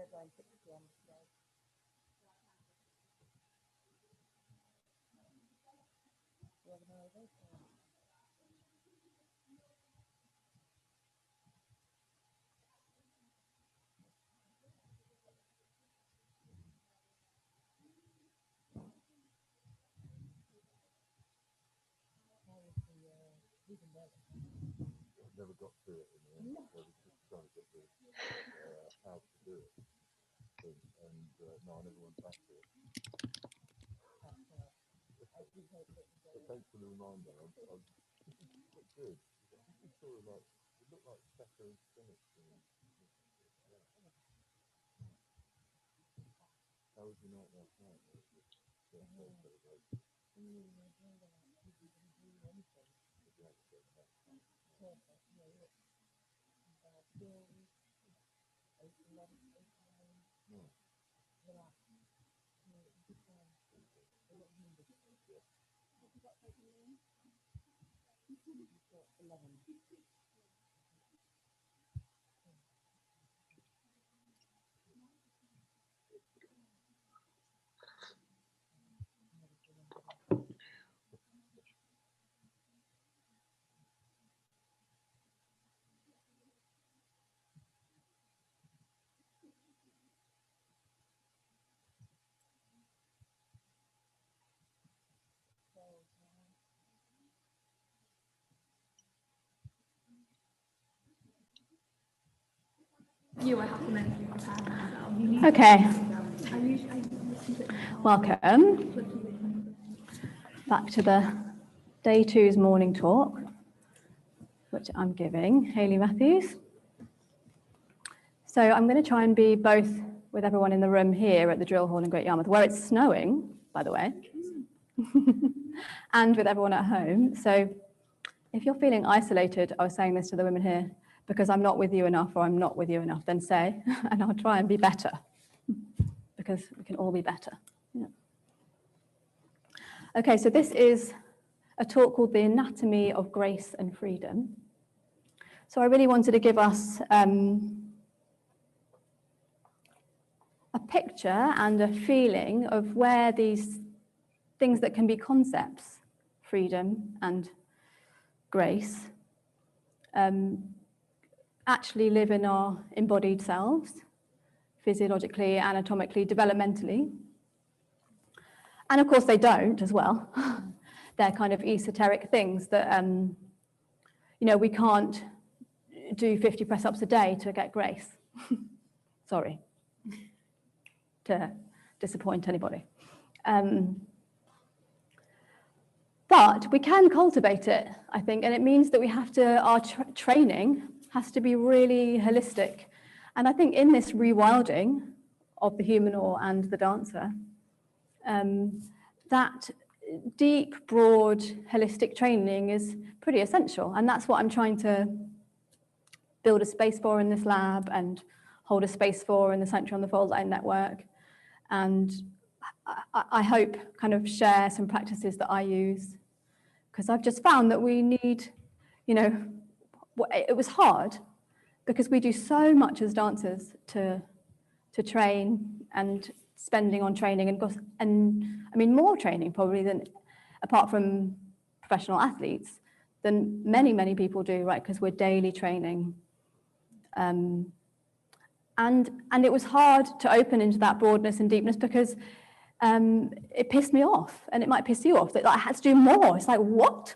deadline 6 p.m. today. You have no idea? Never got to it in the end. I was just trying to get the how to do it. And no, I never went back to it. But thanks for the reminder. I was good. It's sort of like, it looked like Becker and Spinach. How was your night last night? Okay. Welcome back to the day 2's morning talk, which I'm giving, Hayley Matthews. So I'm going to try and be both with everyone in the room here at the drill hall in Great Yarmouth, where it's snowing, by the way, and with everyone at home. So if you're feeling isolated, I was saying this to the women here, because I'm not with you enough or I'm not with you enough, then say, and I'll try and be better, because we can all be better. Yeah. Okay, so this is a talk called The Anatomy of Grace and Freedom. So I really wanted to give us a picture and a feeling of where these things that can be concepts, freedom and grace, actually live in our embodied selves, physiologically, anatomically, developmentally. And of course they don't as well. They're kind of esoteric things that, we can't do 50 press-ups a day to get grace. Sorry to disappoint anybody. But we can cultivate it, I think, and it means that we have to, our training has to be really holistic. And I think in this rewilding of the humanor and the dancer, that deep, broad, holistic training is pretty essential. And that's what I'm trying to build a space for in this lab and hold a space for in the Sanctuary on the Fold Line Network. And I hope kind of share some practices that I use, because I've just found that we need, it was hard because we do so much as dancers to train and spending on training and I mean more training probably than, apart from professional athletes, than many people do, right? Because we're daily training. And it was hard to open into that broadness and deepness because it pissed me off, and it might piss you off, that I had to do more. It's like, what?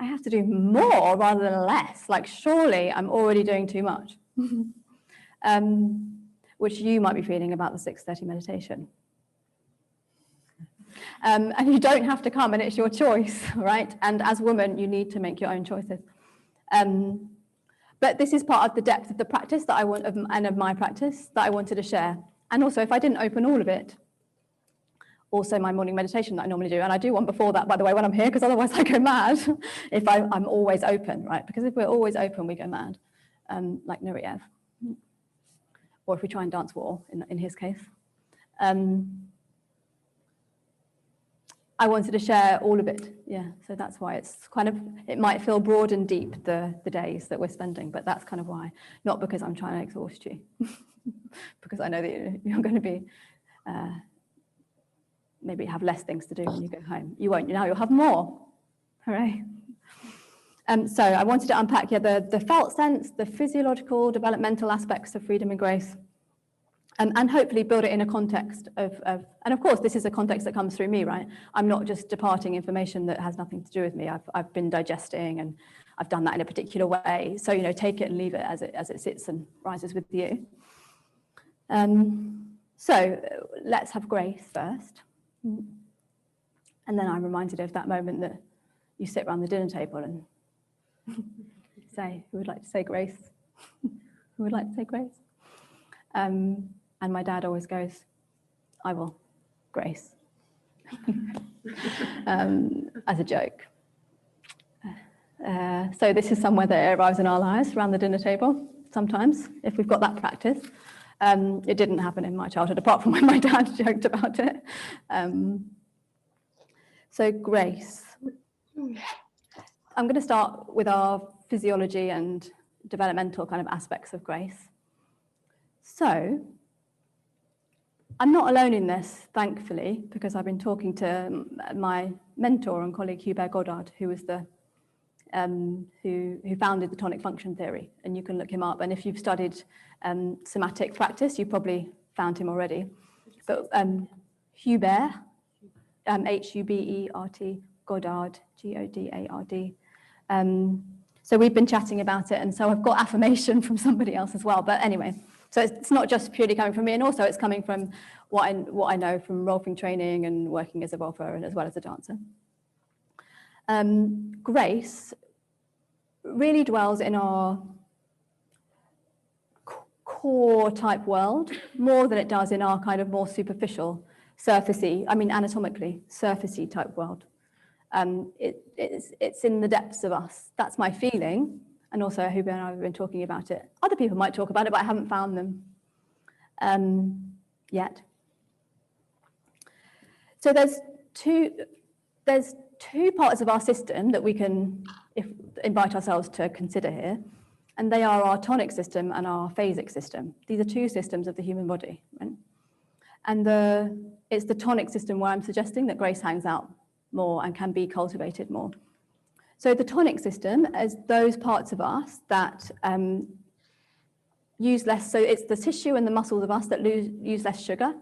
I have to do more rather than less. Like, surely I'm already doing too much. Which you might be feeling about the 6:30 meditation. And you don't have to come, and it's your choice, right? And as women, you need to make your own choices. But this is part of the depth of the practice that I want, and of my practice that I wanted to share. And also, if I didn't open all of it, also my morning meditation that I normally do, and I do one before that, by the way, when I'm here, because otherwise I go mad if I'm always open, right? Because if we're always open, we go mad, like Nureyev. Or if we try and dance war, in his case. I wanted to share all of it, yeah. So that's why it's kind of, it might feel broad and deep, the days that we're spending, but that's kind of why, not because I'm trying to exhaust you. because I know that you're going to be, maybe have less things to do when you go home. You won't, now you'll have more. Hooray. So I wanted to unpack the felt sense, the physiological, developmental aspects of freedom and grace, and hopefully build it in a context and of course this is a context that comes through me, right? I'm not just departing information that has nothing to do with me. I've been digesting and I've done that in a particular way. So, take it and leave it as it sits and rises with you. So let's have grace first. And then I'm reminded of that moment that you sit around the dinner table and say, who would like to say grace? Who would like to say grace? And my dad always goes, I will, grace, as a joke. So this is somewhere that it arrives in our lives, around the dinner table, sometimes, if we've got that practice. It didn't happen in my childhood, apart from when my dad joked about it. So grace. I'm going to start with our physiology and developmental kind of aspects of grace. So I'm not alone in this, thankfully, because I've been talking to my mentor and colleague Hubert Goddard, who was the who founded the tonic function theory, and you can look him up. And if you've studied somatic practice, you probably found him already. But Hubert, Hubert, Goddard, Goddard. So we've been chatting about it, and so I've got affirmation from somebody else as well. But anyway, so it's not just purely coming from me, and also it's coming from what I know from rolfing training and working as a rolfer and as well as a dancer. Grace really dwells in our core type world more than it does in our kind of more superficial, surfacey, anatomically, surfacey type world. It's in the depths of us. That's my feeling. And also Hubert and I have been talking about it. Other people might talk about it, but I haven't found them yet. So there's two parts of our system that we can invite ourselves to consider here, and they are our tonic system and our phasic system. These are two systems of the human body, right? And it's the tonic system where I'm suggesting that grace hangs out more and can be cultivated more. So the tonic system is those parts of us that use less, so it's the tissue and the muscles of us that use less sugar.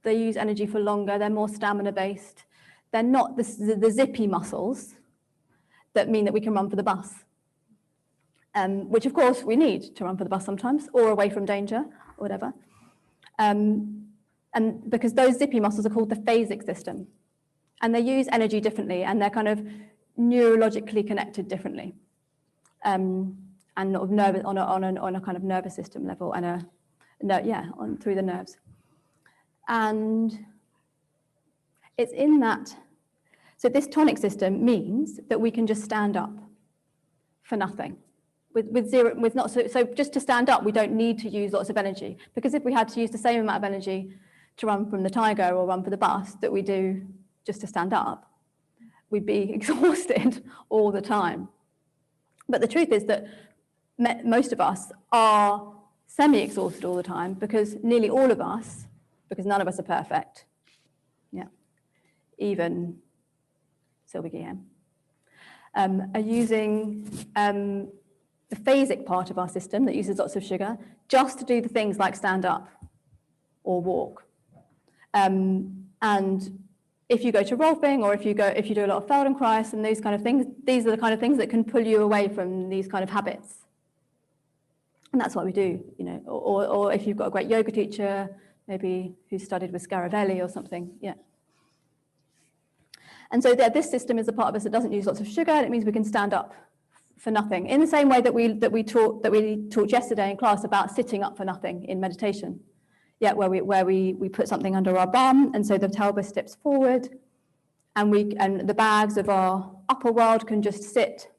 They use energy for longer, they're more stamina based. They're not the zippy muscles that mean that we can run for the bus, which of course we need to run for the bus sometimes, or away from danger, or whatever. And because those zippy muscles are called the phasic system, and they use energy differently, and they're kind of neurologically connected differently, and not of nervous, on a kind of nervous system level, and through the nerves. And it's in that, so this tonic system means that we can just stand up for nothing. So just to stand up, we don't need to use lots of energy, because if we had to use the same amount of energy to run from the tiger or run for the bus that we do just to stand up, we'd be exhausted all the time. But the truth is that most of us are semi-exhausted all the time, because nearly all of us, because none of us are perfect, even Sylvie Guilhem, are using the phasic part of our system that uses lots of sugar just to do the things like stand up or walk. And if you go to rolfing, or if you do a lot of Feldenkrais and those kind of things, these are the kind of things that can pull you away from these kind of habits. And that's what we do, or if you've got a great yoga teacher, maybe who studied with Scaravelli or something, And so this system is a part of us that doesn't use lots of sugar, and it means we can stand up for nothing. In the same way that we talked yesterday in class about sitting up for nothing in meditation. Where we put something under our bum, and so the pelvis steps forward, and the bags of our upper world can just sit,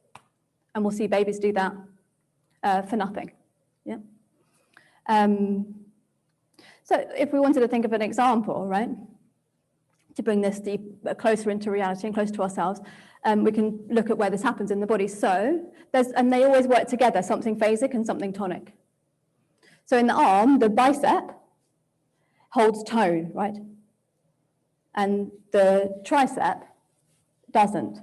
and we'll see babies do that for nothing. So if we wanted to think of an example, right? to bring this closer into reality and closer to ourselves, we can look at where this happens in the body. So and they always work together, something phasic and something tonic. So in the arm, the bicep holds tone, right? And the tricep doesn't.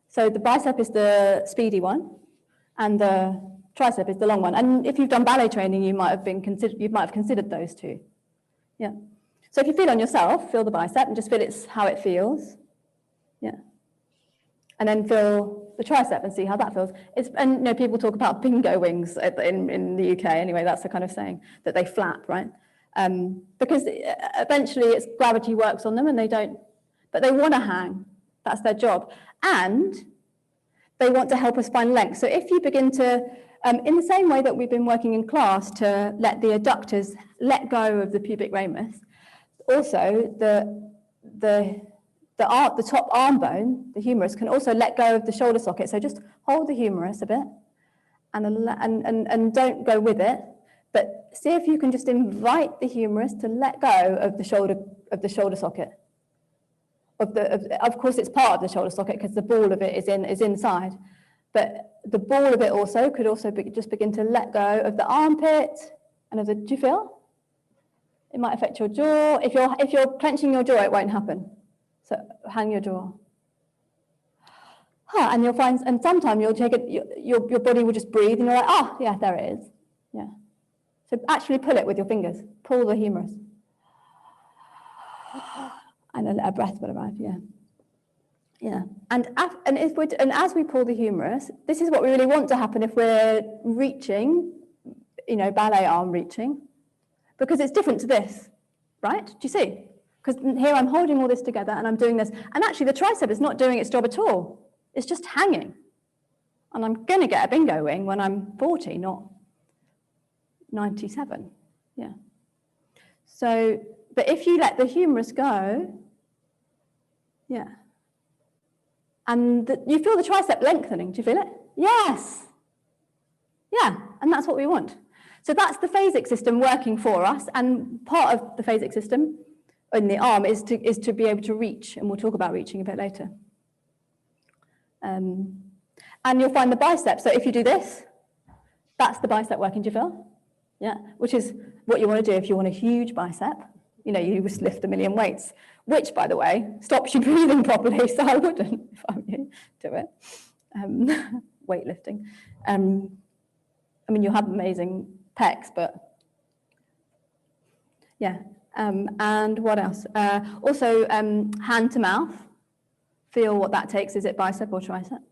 So the bicep is the speedy one, and the tricep is the long one. And if you've done ballet training, you might have considered those two. Yeah. So if you feel on yourself, feel the bicep and just feel how it feels. Yeah. And then feel the tricep and see how that feels. And people talk about bingo wings in the UK anyway. That's the kind of saying that they flap, right? Because eventually gravity works on them and they don't, but they want to hang. That's their job. And they want to help us find length. So if you begin to, in the same way that we've been working in class to let the adductors let go of the pubic ramus, also the top arm bone, the humerus, can also let go of the shoulder socket. So just hold the humerus a bit and don't go with it, but see if you can just invite the humerus to let go of the shoulder socket. Of course, it's part of the shoulder socket because the ball of it is inside, but the ball of it also could just begin to let go of the armpit and do you feel? It might affect your jaw. If you're clenching your jaw, it won't happen. So hang your jaw. And you'll find, and sometimes you'll take it. Your body will just breathe, and you're like, oh yeah, there it is. Yeah. So actually pull it with your fingers. Pull the humerus. And a breath will arrive, yeah. Yeah, and as we pull the humerus, this is what we really want to happen if we're reaching, ballet arm reaching, because it's different to this, right? Do you see? Because here I'm holding all this together and I'm doing this, and actually the tricep is not doing its job at all. It's just hanging. And I'm going to get a bingo wing when I'm 40, not 97, yeah. So, but if you let the humerus go, yeah, and you feel the tricep lengthening, do you feel it? Yes. Yeah, and that's what we want. So that's the phasic system working for us, and part of the phasic system in the arm is to be able to reach, and we'll talk about reaching a bit later. And you'll find the bicep. So if you do this, that's the bicep working, do you feel? Yeah, which is what you want to do if you want a huge bicep. You just lift 1,000,000 weights, which, by the way, stops you breathing properly, so I wouldn't, if I were you, do it. Weightlifting. You'll have amazing pecs, but yeah. And what else? Also, hand to mouth. Feel what that takes. Is it bicep or tricep?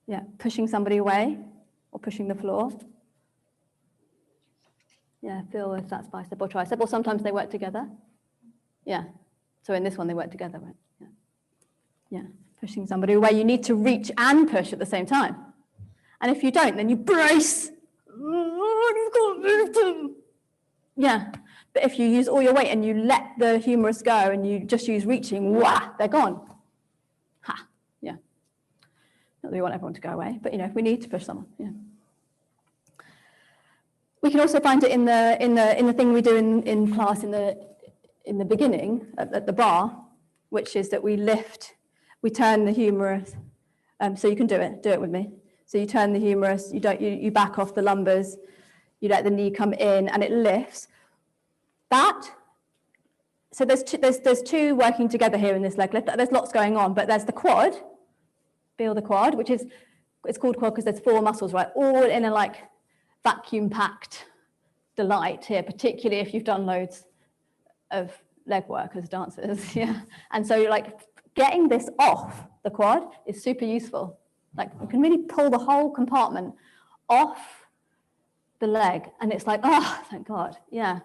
Yeah, pushing somebody away or pushing the floor. Yeah, feel if that's bicep or tricep, or sometimes they work together. Yeah, so in this one they work together, right? Yeah, yeah. Pushing somebody away. You need to reach and push at the same time. And if you don't, then you brace. Yeah, but if you use all your weight and you let the humerus go and you just use reaching, wah, they're gone. Ha, yeah. Not that we want everyone to go away, but if we need to push someone, yeah. We can also find it in the thing we do in class in the beginning at the bar, which is that we turn the humerus. So you can do it with me. So you turn the humerus, you back off the lumbers, you let the knee come in, and it lifts. So there's two working together here in this leg lift. There's lots going on, but there's the quad. Feel the quad, it's called quad because there's 4 muscles, right? All in a vacuum-packed delight here, particularly if you've done loads of leg work as dancers, yeah. And so getting this off the quad is super useful. You can really pull the whole compartment off the leg, and it's oh, thank God, yeah.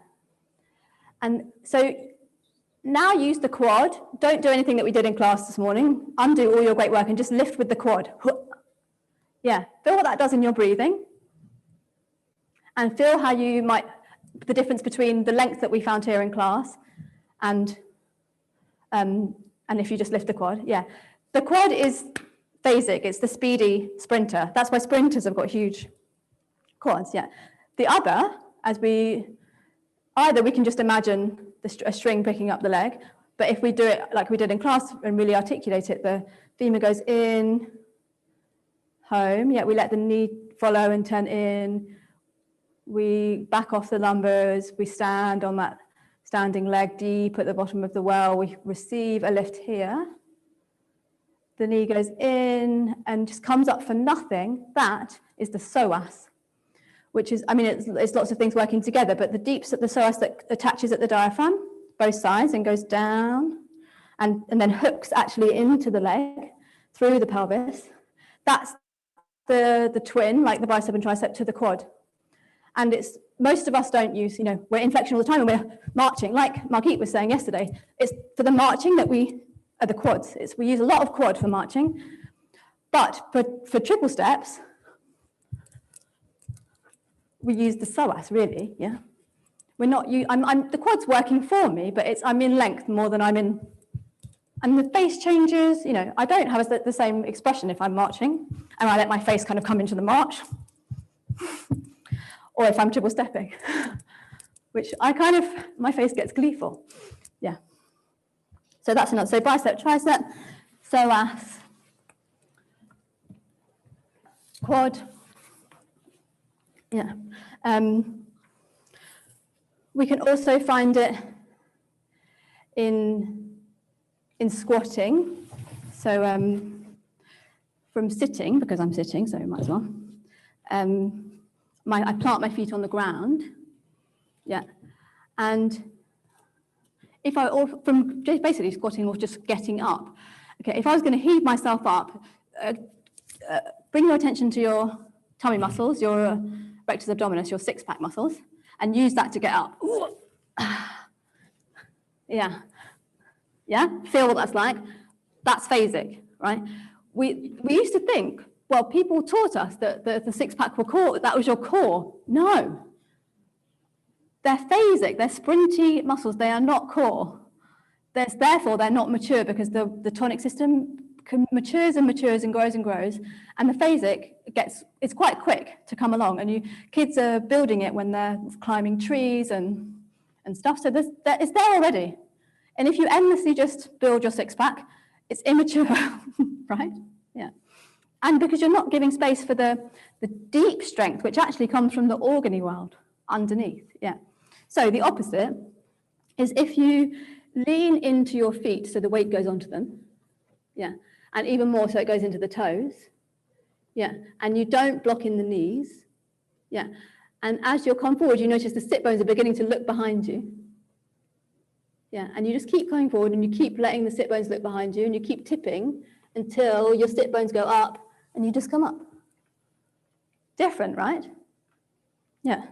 And so now use the quad. Don't do anything that we did in class this morning. Undo all your great work and just lift with the quad. Yeah, feel what that does in your breathing. And feel how the difference between the length that we found here in class and if you just lift the quad, yeah. The quad is phasic, it's the speedy sprinter. That's why sprinters have got huge quads, yeah. The other, either we can just imagine a string picking up the leg. But if we do it like we did in class and really articulate it, the femur goes in, home. Yeah, we let the knee follow and turn in. We back off the lumbers. We stand on that standing leg deep at the bottom of the well. We receive a lift here. The knee goes in and just comes up for nothing. That is the psoas, which is, I mean, it's lots of things working together, but the deep, the psoas that attaches at the diaphragm, both sides, and goes down and then hooks actually into the leg through the pelvis. That's the twin, like the bicep and tricep, to the quad. And it's, most of us don't use, we're in flexion all the time and we're marching. Like Margit was saying yesterday, it's for the marching that we are the quads. We use a lot of quad for marching. But for triple steps, we use the psoas, really, yeah. We're not, the quad's working for me, but I'm in length more than I'm in, and the face changes, I don't have the same expression if I'm marching, and I let my face kind of come into the march, or if I'm triple stepping, which my face gets gleeful, yeah. So that's another, so bicep, tricep, psoas, quad, yeah. We can also find it in squatting. So from sitting, because I'm sitting, so might as well. I plant my feet on the ground, yeah. And if from basically squatting or just getting up, okay, if I was going to heave myself up, bring your attention to your tummy muscles, your rectus abdominis, your six-pack muscles, and use that to get up. Yeah. Yeah? Feel what that's like? That's phasic, right? We used to think, well, people taught us that the six-pack were core, that was your core. No. They're phasic, they're sprinty muscles, they are not core. Therefore, they're not mature because the tonic system matures and matures and grows, and the phasic it's quite quick to come along, and kids are building it when they're climbing trees and stuff, so it's there already. And if you endlessly just build your six-pack, it's immature, right? Yeah. And because you're not giving space for the deep strength, which actually comes from the organy world underneath, yeah. So the opposite is if you lean into your feet so the weight goes onto them, yeah, and even more so it goes into the toes, yeah, and you don't block in the knees, yeah, and as you come forward, you notice the sit bones are beginning to look behind you, yeah, and you just keep going forward and you keep letting the sit bones look behind you and you keep tipping until your sit bones go up and you just come up. Different, right? Yeah.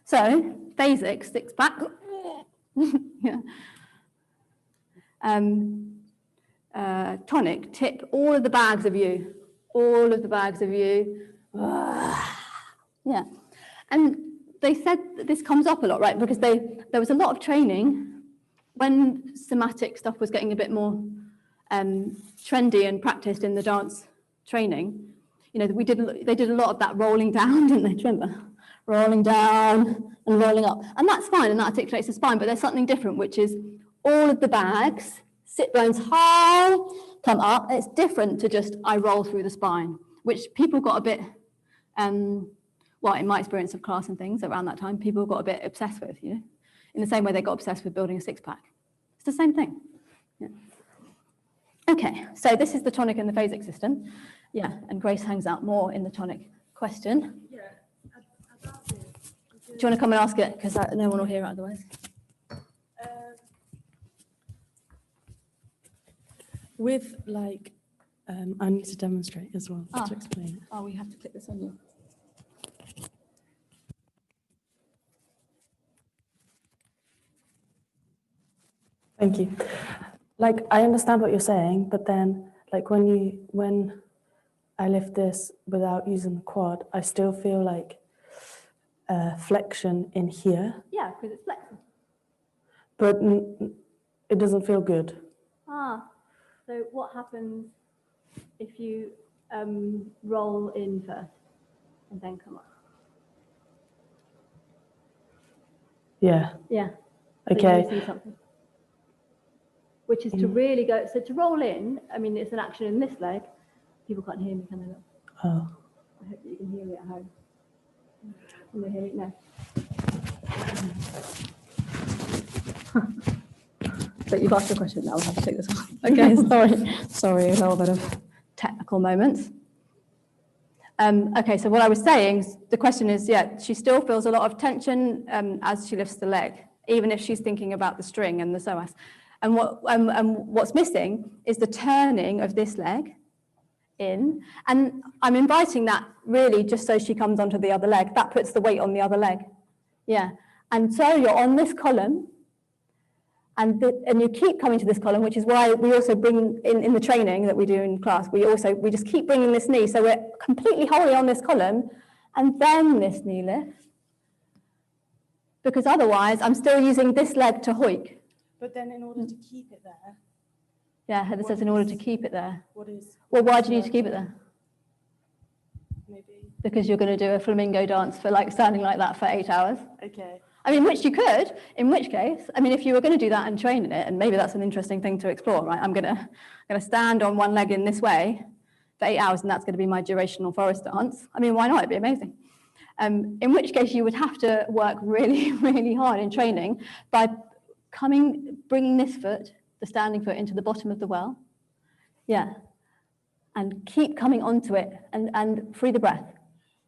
So, phasic, six-pack. Yeah. Tonic, tip all of the bags of you. All of the bags of you. Yeah. And they said that this comes up a lot, right? Because there was a lot of training when somatic stuff was getting a bit more trendy and practiced in the dance training. They did a lot of that rolling down, didn't they? Remember? Rolling down and rolling up. And that's fine, and that articulates the spine, but there's something different, which is all of the bags, sit bones high, come up. It's different to just I roll through the spine, which people got a bit, well, in my experience of class and things around that time, people got a bit obsessed with, in the same way they got obsessed with building a six-pack. It's the same thing. Yeah. Okay, so this is the tonic and the phasic system. Yeah, and Grace hangs out more in the tonic question. Yeah, about this. Do you want to come and ask it? Because no one will hear it otherwise. With I need to demonstrate as well to explain it. Oh, we have to click this on you. Thank you. I understand what you're saying, but then when I lift this without using the quad, I still feel flexion in here. Yeah, because it's flexible. But it doesn't feel good. So what happens if you roll in first and then come up? Yeah. Yeah. So Okay. you see something. Which is to really go, so to roll in, I mean, it's an action in this leg. People can't hear me, can they? Look? Oh. I hope that you can hear me at home. Can you hear me? No. But you've asked a question now, I'll have to take this one. Okay, sorry, a little bit of technical moments. Okay, so what I was saying, the question is, yeah, she still feels a lot of tension as she lifts the leg, even if she's thinking about the string and the psoas. And what's missing is the turning of this leg in. And I'm inviting that really just so she comes onto the other leg. That puts the weight on the other leg. Yeah. And so you're on this column, and you keep coming to this column, which is why we also bring in the training that we do in class, we just keep bringing this knee. So we're completely wholly on this column, and then this knee lifts. Because otherwise, I'm still using this leg to hoik. But then in order to keep it there. Yeah, Heather says in order to keep it there. Well, why do you need to keep it there? Maybe. Because you're going to do a flamingo dance for like standing like that for 8 hours. Okay. I mean, which you could, in which case, I mean, if you were going to do that and train in it, and maybe that's an interesting thing to explore, right? I'm going to stand on one leg in this way for 8 hours, and that's going to be my durational forest dance. I mean, why not? It'd be amazing. In which case you would have to work really, really hard in training by bringing this foot, the standing foot, into the bottom of the well. Yeah. And keep coming onto it and free the breath.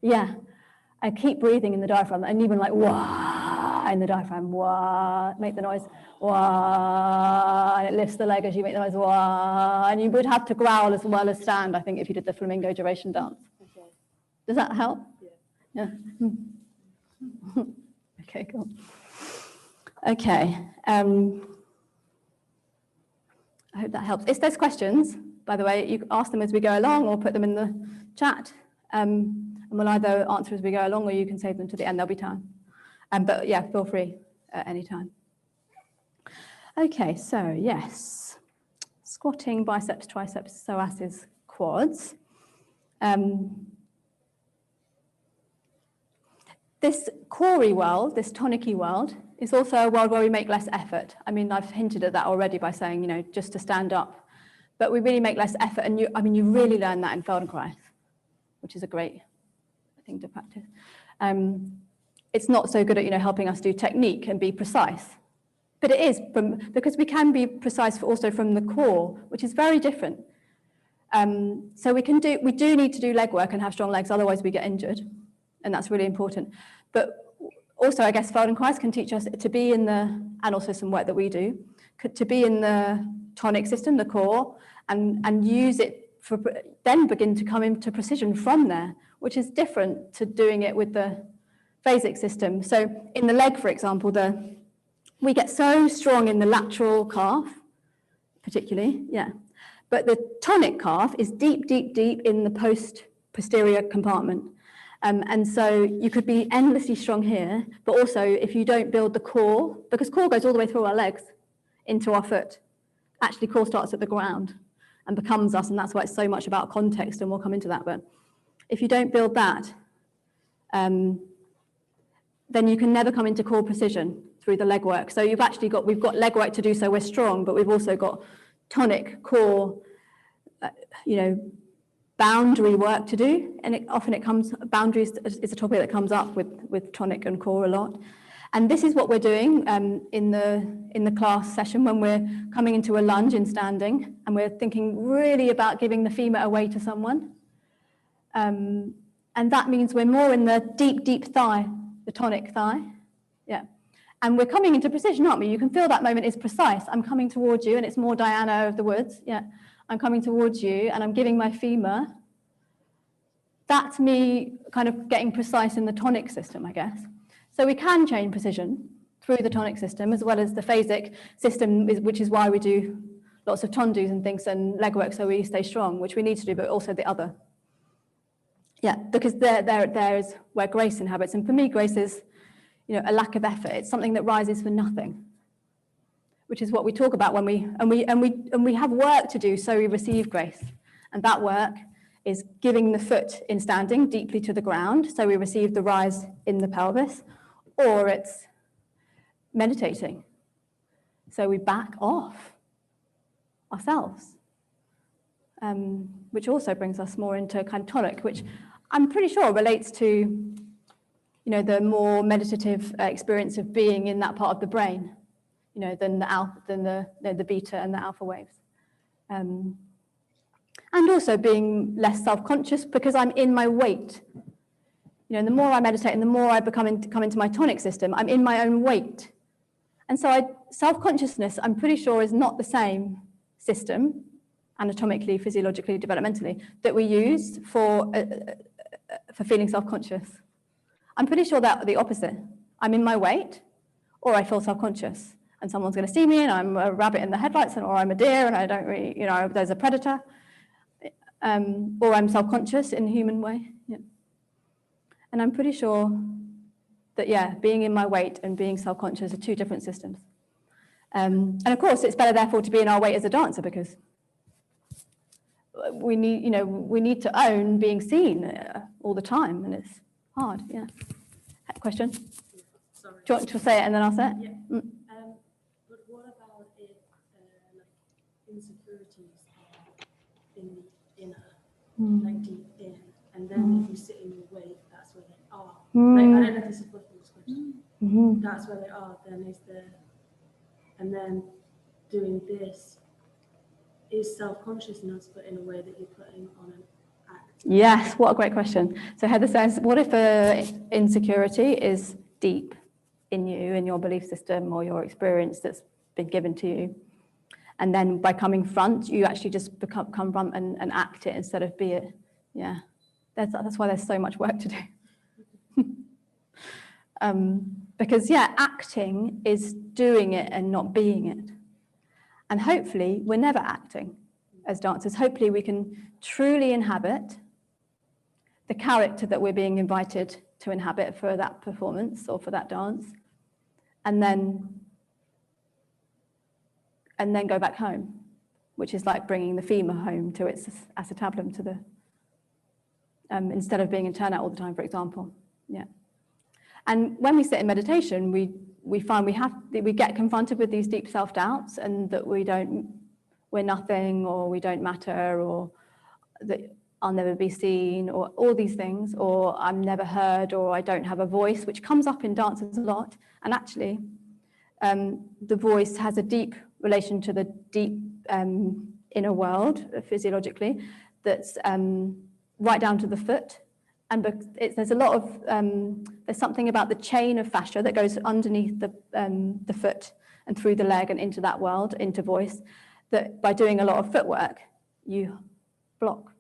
Yeah. And keep breathing in the diaphragm, and even like wah in the diaphragm, wah, make the noise, wah, and it lifts the leg as you make the noise, wah, and you would have to growl as well as stand, I think, if you did the flamingo duration dance. Okay. Does that help? Yeah. Yeah. Okay, cool. Okay. I hope that helps. If there's questions, by the way, you can ask them as we go along or put them in the chat. And we'll either answer as we go along or you can save them to the end, there'll be time. But yeah, feel free at any time. Okay, so yes, squatting, biceps, triceps, psoas, quads. This core-y world, this tonic-y world, is also a world where we make less effort. I mean, I've hinted at that already by saying, you know, just to stand up. But we really make less effort, and you really learn that in Feldenkrais, which is a great thing to practice. It's not so good at, you know, helping us do technique and be precise, but it is because we can be precise also from the core, which is very different. So we do need to do leg work and have strong legs, otherwise we get injured, and that's really important. But also, I guess Feldenkrais can teach us to be in and also some work that we do, to be in the tonic system, the core, and use it then begin to come into precision from there, which is different to doing it with the phasic system. So in the leg, for example, we get so strong in the lateral calf, particularly, yeah. But the tonic calf is deep, deep, deep in the posterior compartment. And so you could be endlessly strong here, but also if you don't build the core, because core goes all the way through our legs into our foot. Actually, core starts at the ground and becomes us, and that's why it's so much about context, and we'll come into that. But if you don't build that, then you can never come into core precision through the leg work. So we've got leg work to do so we're strong, but we've also got tonic, core, boundary work to do, and boundaries is a topic that comes up with tonic and core a lot. And this is what we're doing in the class session when we're coming into a lunge in standing, and we're thinking really about giving the femur away to someone. And that means we're more in the deep, deep thigh, the tonic thigh. Yeah. And we're coming into precision, aren't we? You can feel that moment is precise. I'm coming towards you, and it's more Diana of the woods. Yeah. I'm coming towards you, and I'm giving my femur. That's me kind of getting precise in the tonic system, I guess. So we can change precision through the tonic system as well as the phasic system, which is why we do lots of tondus and things and leg work so we stay strong, which we need to do, but also the other. Yeah, because there is where grace inhabits. And for me, grace is, a lack of effort. It's something that rises for nothing, which is what we talk about when we have work to do, so we receive grace. And that work is giving the foot in standing deeply to the ground, so we receive the rise in the pelvis, or it's meditating, So we back off ourselves, which also brings us more into kind of tonic, which I'm pretty sure relates to, you know, the more meditative experience of being in that part of the brain, you know, than the beta and the alpha waves. And also being less self-conscious because I'm in my weight. You know, the more I meditate and the more I come into my tonic system, I'm in my own weight. And so self-consciousness, I'm pretty sure, is not the same system, anatomically, physiologically, developmentally, that we use for feeling self-conscious. I'm pretty sure that the opposite. I'm in my weight, or I feel self-conscious, and someone's going to see me, and I'm a rabbit in the headlights, or I'm a deer, and I don't really, you know, there's a predator, or I'm self-conscious in a human way. Yeah. And I'm pretty sure that, yeah, being in my weight and being self-conscious are two different systems. And of course, it's better, therefore, to be in our weight as a dancer because we need, you know, we need to own being seen all the time, and it's hard. Yeah. Question? Sorry. Do you want to say it and then I'll say it? Yeah. Mm. But what about if like insecurities are in the inner, like deep in, and then if you sit in your weight, that's where they are. Like, I don't know if this is possible, this question. That's where they are. Then is there, and then doing this is self-consciousness, but in a way that you're putting on an act. Yes, what a great question. So Heather says, what if insecurity is deep in you, in your belief system or your experience that's been given to you? And then by coming front, you actually just come front and act it instead of be it. Yeah, that's why there's so much work to do. Because, yeah, acting is doing it and not being it. And hopefully, we're never acting as dancers. Hopefully, we can truly inhabit the character that we're being invited to inhabit for that performance or for that dance, and then go back home, which is like bringing the femur home to its acetabulum to the, instead of being in turnout all the time, for example. Yeah. And when we sit in meditation, we find we get confronted with these deep self-doubts, and that we're nothing, or we don't matter, or that I'll never be seen, or all these things, or I'm never heard, or I don't have a voice, which comes up in dances a lot. And actually, the voice has a deep relation to the deep inner world, physiologically, that's right down to the foot. And there's a lot of, there's something about the chain of fascia that goes underneath the foot and through the leg and into that world, into voice, that by doing a lot of footwork, you block.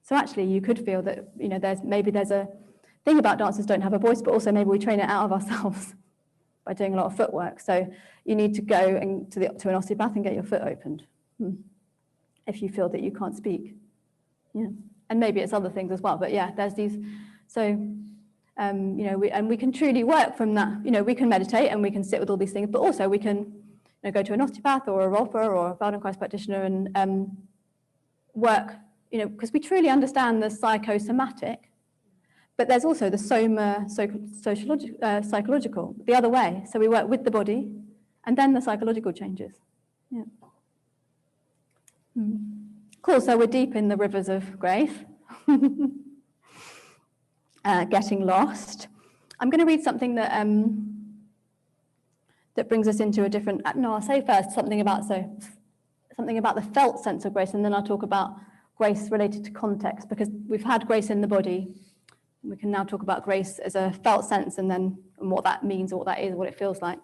So actually, you could feel that, you know, there's a thing about dancers don't have a voice, but also maybe we train it out of ourselves by doing a lot of footwork. So you need to go to an osteopath and get your foot opened if you feel that you can't speak. Yeah. And maybe it's other things as well, but yeah, there's these. So, you know, we can truly work from that. You know, we can meditate and we can sit with all these things, but also we can, you know, go to an osteopath or a Rolfer or a Feldenkrais practitioner and work. You know, because we truly understand the psychosomatic, but there's also the soma psychological, the other way. So we work with the body, and then the psychological changes. Yeah. Cool, so we're deep in the rivers of grace, getting lost. I'm going to read something that that brings us into a different, no, I'll say first something about the felt sense of grace, and then I'll talk about grace related to context, because we've had grace in the body. We can now talk about grace as a felt sense, and what that means, or what that is, what it feels like.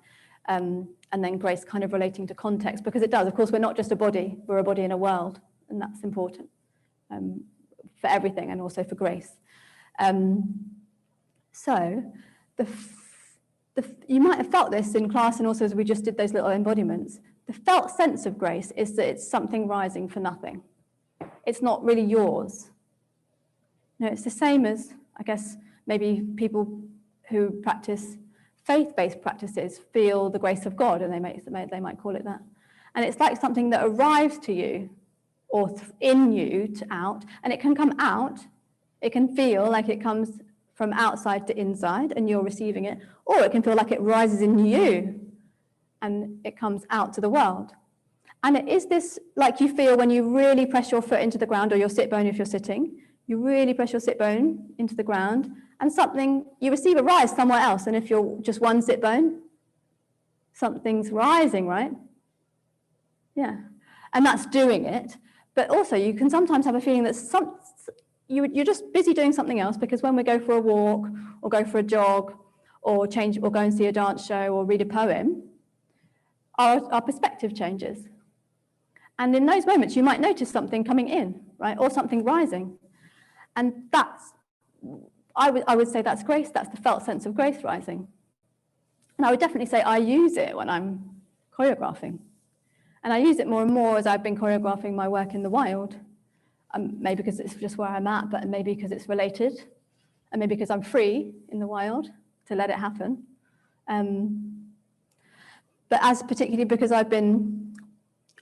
And then grace kind of relating to context, because it does. Of course, we're not just a body, we're a body in a world. And that's important for everything, and also for grace. So you might have felt this in class, and also as we just did those little embodiments. The felt sense of grace is that it's something rising for nothing. It's not really yours. No, it's the same as, I guess, maybe people who practice faith-based practices feel the grace of God, and they might call it that. And it's like something that arrives to you, or in you to out, and it can come out, it can feel like it comes from outside to inside and you're receiving it, or it can feel like it rises in you and it comes out to the world. And it is this, like you feel when you really press your foot into the ground, or your sit bone if you're sitting, you really press your sit bone into the ground, and you receive a rise somewhere else. And if you're just one sit bone, something's rising, right? Yeah, and that's doing it. But also you can sometimes have a feeling that you're just busy doing something else, because when we go for a walk or go for a jog or go and see a dance show or read a poem, our perspective changes. And in those moments, you might notice something coming in, right? Or something rising. And I would say that's grace. That's the felt sense of grace rising. And I would definitely say I use it when I'm choreographing. And I use it more and more as I've been choreographing my work in the wild. Maybe because it's just where I'm at, but maybe because it's related. And maybe because I'm free in the wild to let it happen. But particularly because I've been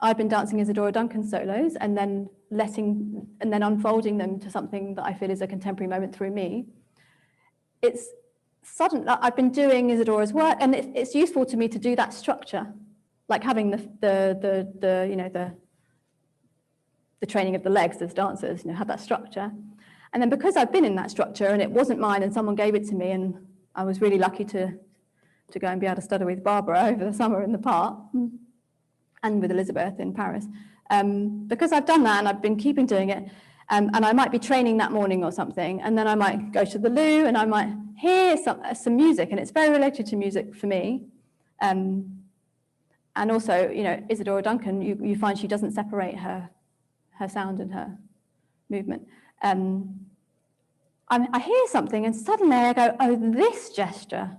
dancing Isadora Duncan solos and then unfolding them to something that I feel is a contemporary moment through me. It's sudden. I've been doing Isadora's work, and it's useful to me to do that structure, like having the training of the legs as dancers, have that structure. And then because I've been in that structure and it wasn't mine and someone gave it to me, and I was really lucky to go and be able to study with Barbara over the summer in the park and with Elizabeth in Paris. Because I've done that and I've been keeping doing it, and I might be training that morning or something, and then I might go to the loo and I might hear some music, and it's very related to music for me. And also, Isadora Duncan, you find she doesn't separate her sound and her movement. I hear something and suddenly I go, oh, this gesture.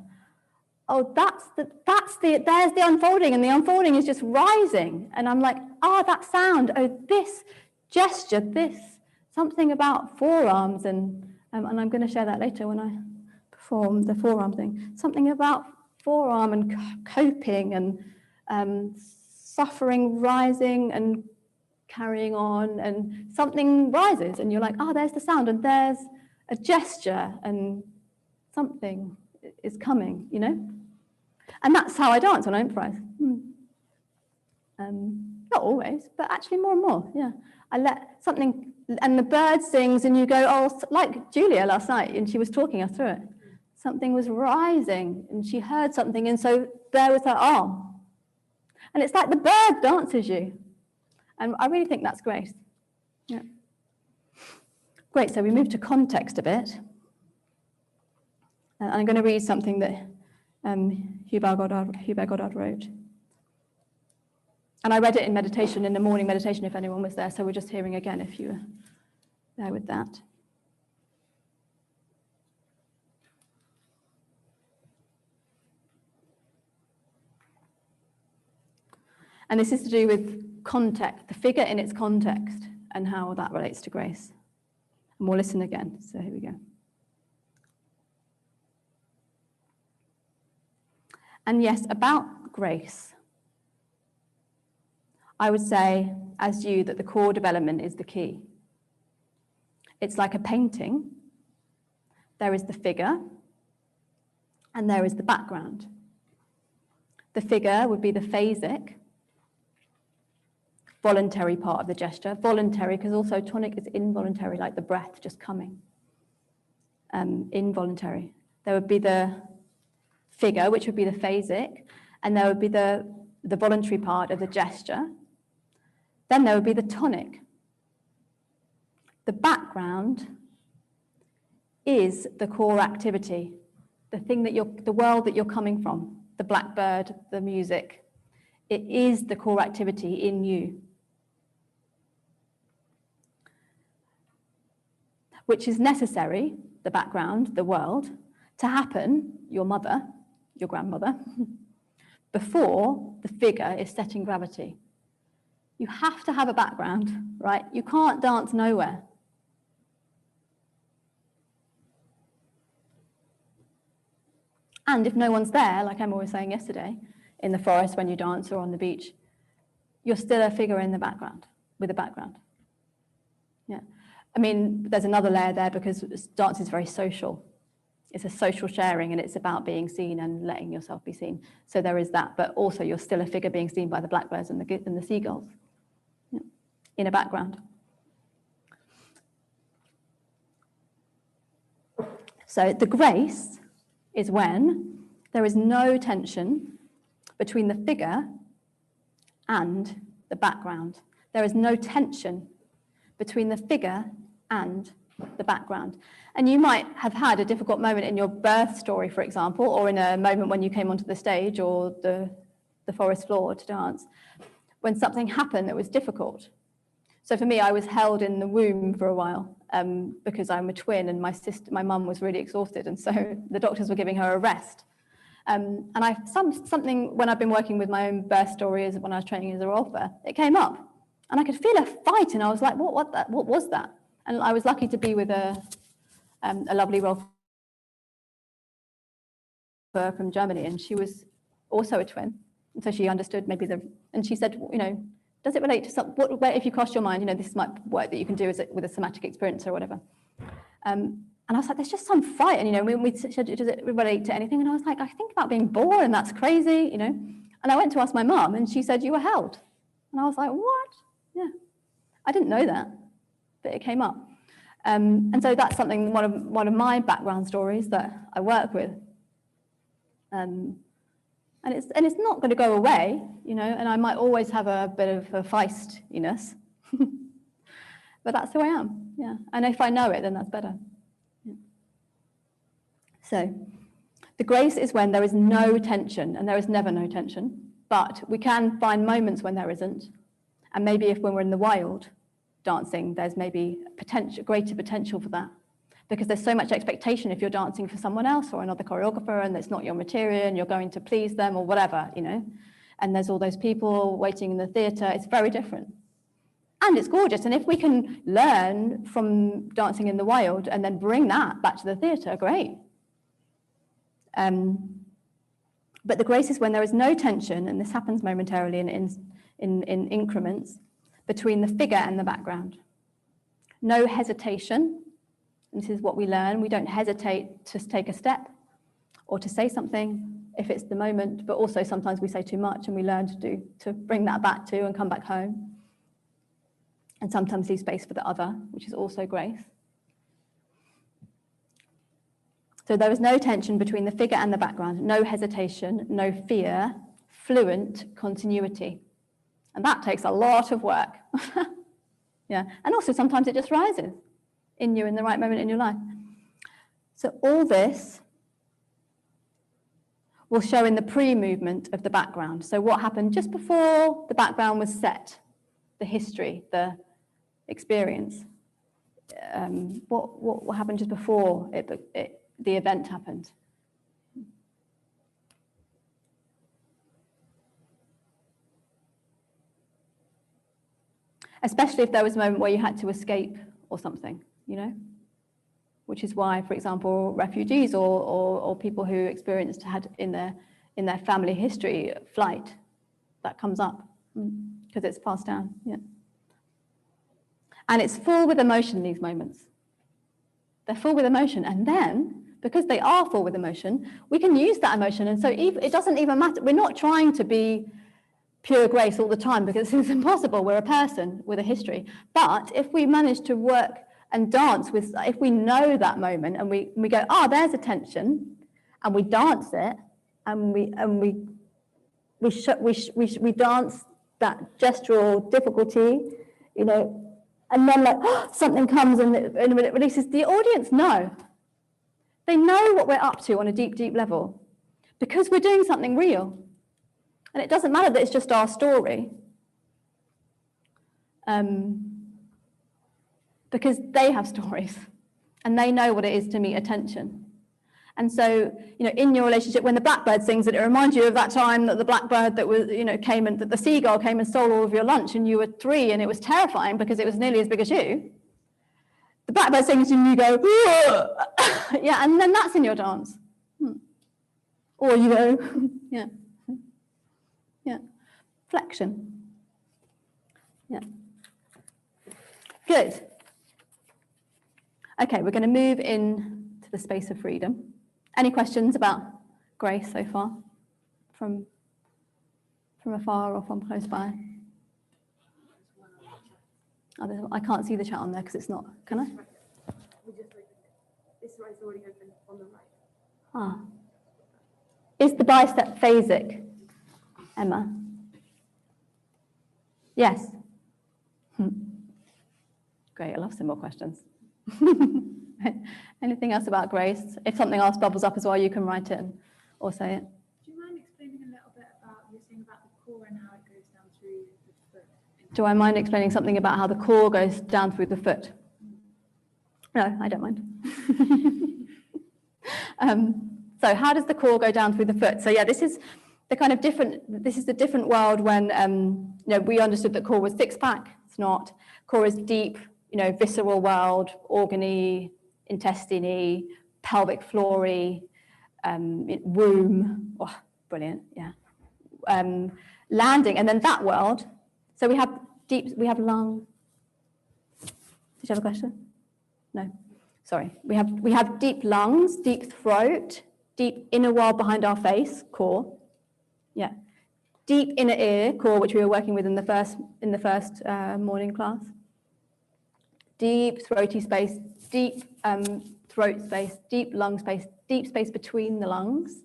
Oh, there's the unfolding, and the unfolding is just rising. And I'm like, that sound, this gesture, something about forearms, and I'm going to share that later when I perform the forearm thing. Something about forearm and coping and suffering, rising and carrying on, and something rises, and you're like, there's the sound, and there's a gesture, and something is coming, And that's how I dance when I improvise. Not always, but actually more and more, yeah. I let something, and the bird sings, and you go, like Julia last night, and she was talking us through it. Something was rising, and she heard something, and so there was her arm. And it's like the bird dances you. And I really think that's grace. Yeah. Great, so we move to context a bit. And I'm going to read something that Hubert Goddard wrote. And I read it in meditation, in the morning meditation, if anyone was there. So we're just hearing again if you were there with that. And this is to do with context, the figure in its context, and how that relates to grace. And we'll listen again. So here we go. And yes, about grace, I would say, as you, that the core development is the key. It's like a painting. There is the figure, and there is the background. The figure would be the phasic, voluntary part of the gesture. Voluntary, because also tonic is involuntary, like the breath just coming. Involuntary. There would be the figure, which would be the phasic, and there would be the voluntary part of the gesture. Then there would be the tonic. The background is the core activity, the thing that the world that you're coming from, the blackbird, the music. It is the core activity in you, which is necessary, the background, the world, to happen, your mother, your grandmother, before the figure is setting gravity. You have to have a background, right? You can't dance nowhere. And if no one's there, like Emma was saying yesterday, in the forest when you dance or on the beach, you're still a figure in the background, with a background. Yeah. I mean, there's another layer there because dance is very social. It's a social sharing, and it's about being seen and letting yourself be seen. So there is that, but also you're still a figure being seen by the blackbirds and the seagulls, yeah, in a background. So the grace is when there is no tension between the figure and the background. There is no tension between the figure and the background. And you might have had a difficult moment in your birth story, for example, or in a moment when you came onto the stage or the forest floor to dance, when something happened that was difficult. So for me, I was held in the womb for a while because I'm a twin, and my mum was really exhausted, and so the doctors were giving her a rest. And something when I've been working with my own birth stories when I was training as a Rolfer, it came up, and I could feel a fight, and I was like, what was that? And I was lucky to be with a lovely Rolfer from Germany, and she was also a twin, and so she understood maybe and she said, you know, does it relate to if you cross your mind, you know, this might work that you can do with a somatic experience or whatever. And I was like, there's just some fight. And, you know, we said, does it relate to anything? And I was like, I think about being born, that's crazy, you know. And I went to ask my mum, and she said, you were held. And I was like, what? Yeah, I didn't know that, but it came up. And so that's something, one of my background stories that I work with. And it's not going to go away, you know, and I might always have a bit of a feistiness, but that's who I am, yeah. And if I know it, then that's better. Yeah. So the grace is when there is no tension, and there is never no tension, but we can find moments when there isn't. And maybe when we're in the wild dancing, there's maybe greater potential for that. Because there's so much expectation if you're dancing for someone else or another choreographer, and it's not your material and you're going to please them or whatever, you know, and there's all those people waiting in the theatre. It's very different. And it's gorgeous. And if we can learn from dancing in the wild and then bring that back to the theatre, great. But the grace is when there is no tension, and this happens momentarily in increments, between the figure and the background. No hesitation. This is what we learn. We don't hesitate to take a step or to say something if it's the moment, but also sometimes we say too much, and we learn to bring that back to and come back home. And sometimes leave space for the other, which is also grace. So there is no tension between the figure and the background, no hesitation, no fear, fluent continuity. And that takes a lot of work. Yeah, and also sometimes it just rises in you in the right moment in your life. So all this will show in the pre-movement of the background. So what happened just before the background was set, the history, the experience. What happened just before the event happened? Especially if there was a moment where you had to escape or something, you know, which is why, for example, refugees or people who had in their family history flight, that comes up because it's passed down. Yeah, and it's full with emotion. These moments, they're full with emotion, and then because they are full with emotion, we can use that emotion. And so it doesn't even matter. We're not trying to be pure grace all the time because it's impossible. We're a person with a history. But if we manage to work and dance with, if we know that moment and we go, oh, there's a tension, and we dance it, and we dance that gestural difficulty, you know, and then like something comes and it releases. The audience know. They know what we're up to on a deep, deep level because we're doing something real. And it doesn't matter that it's just our story, because they have stories and they know what it is to meet attention. And so, you know, in your relationship, when the blackbird sings it, it reminds you of that time that the blackbird that was, you know, came and that the seagull came and stole all of your lunch, and you were 3 and it was terrifying because it was nearly as big as you. The blackbird sings and you go, yeah, and then that's in your dance. Or you go, yeah. Yeah, flexion. Yeah. Good. Okay, we're going to move in to the space of freedom. Any questions about Grace so far? From afar or from close by? Oh, I can't see the chat on there because it's not, can I? We just opened it. This light's already open on the right. Ah. Is the bicep phasic, Emma? Yes. Great, I love some more questions. Anything else about Grace? If something else bubbles up as well, you can write it or say it. Do you mind explaining a little bit about, you're saying about the core and how it goes down through the foot? Do I mind explaining something about how the core goes down through the foot? No, I don't mind. So how does the core go down through the foot? So yeah, this is the kind of different, this is the different world when, we understood that core was six-pack. It's not. Core is deep, visceral world, organy, intestine-y, pelvic floor-y, womb. Oh, brilliant, yeah. Landing, and then that world. So we have deep, we have lung. Did you have a question? No, sorry. We have deep lungs, deep throat, deep inner world behind our face, core. Yeah. Deep inner ear, core, which we were working with in the first morning class. Deep throaty space, deep throat space, deep lung space, deep space between the lungs.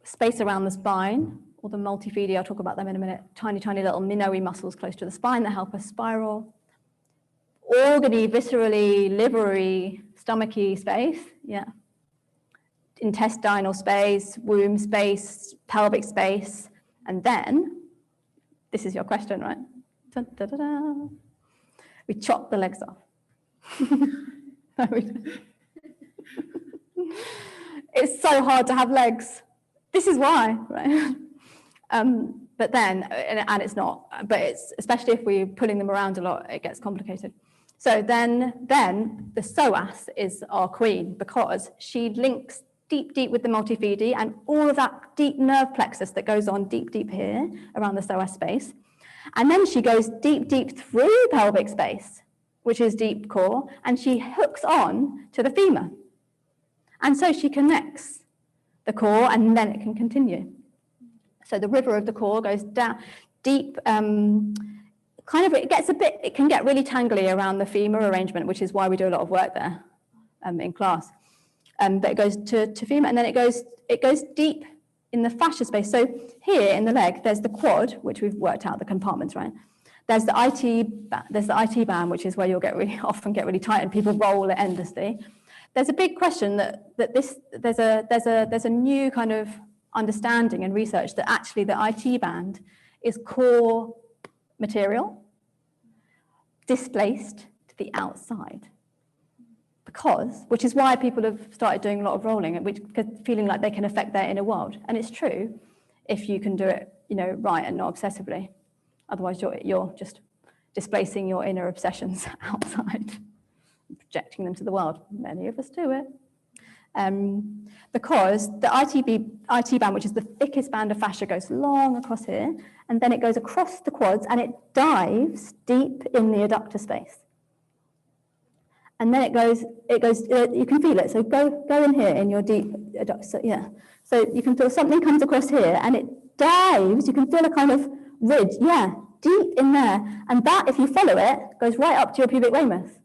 Space around the spine, or the multifidi, I'll talk about them in a minute. Tiny, tiny little minnowy muscles close to the spine that help us spiral. Organy, viscerally, livery, stomachy space, yeah. Intestinal space, womb space, pelvic space, and then, this is your question, right? Dun, dun, dun, dun. We chop the legs off. It's so hard to have legs. This is why, right? But then, and it's not, but it's, especially if we're pulling them around a lot, it gets complicated. So then the psoas is our queen because she links deep, deep with the multifidi and all of that deep nerve plexus that goes on deep, deep here around the psoas space. And then she goes deep, deep through pelvic space, which is deep core, and she hooks on to the femur. And so she connects the core and then it can continue. So the river of the core goes down deep, it can get really tangly around the femur arrangement, which is why we do a lot of work there in class. But it goes to femur and then it goes deep in the fascia space. So here in the leg, there's the quad, which we've worked out the compartments, right? There's the IT band, which is where you'll often get really tight and people roll it endlessly. There's a big question there's a new kind of understanding and research that actually the IT band is core material displaced to the outside. Which is why people have started doing a lot of rolling, feeling like they can affect their inner world. And it's true if you can do it, right and not obsessively. Otherwise, you're just displacing your inner obsessions outside, projecting them to the world. Many of us do it. Because the IT band, which is the thickest band of fascia, goes long across here, and then it goes across the quads, and it dives deep in the adductor space. And then it goes, you can feel it. So go in here in your deep adductor, yeah. So you can feel something comes across here, and it dives, you can feel a kind of ridge, yeah, deep in there. And that, if you follow it, goes right up to your pubic ramus,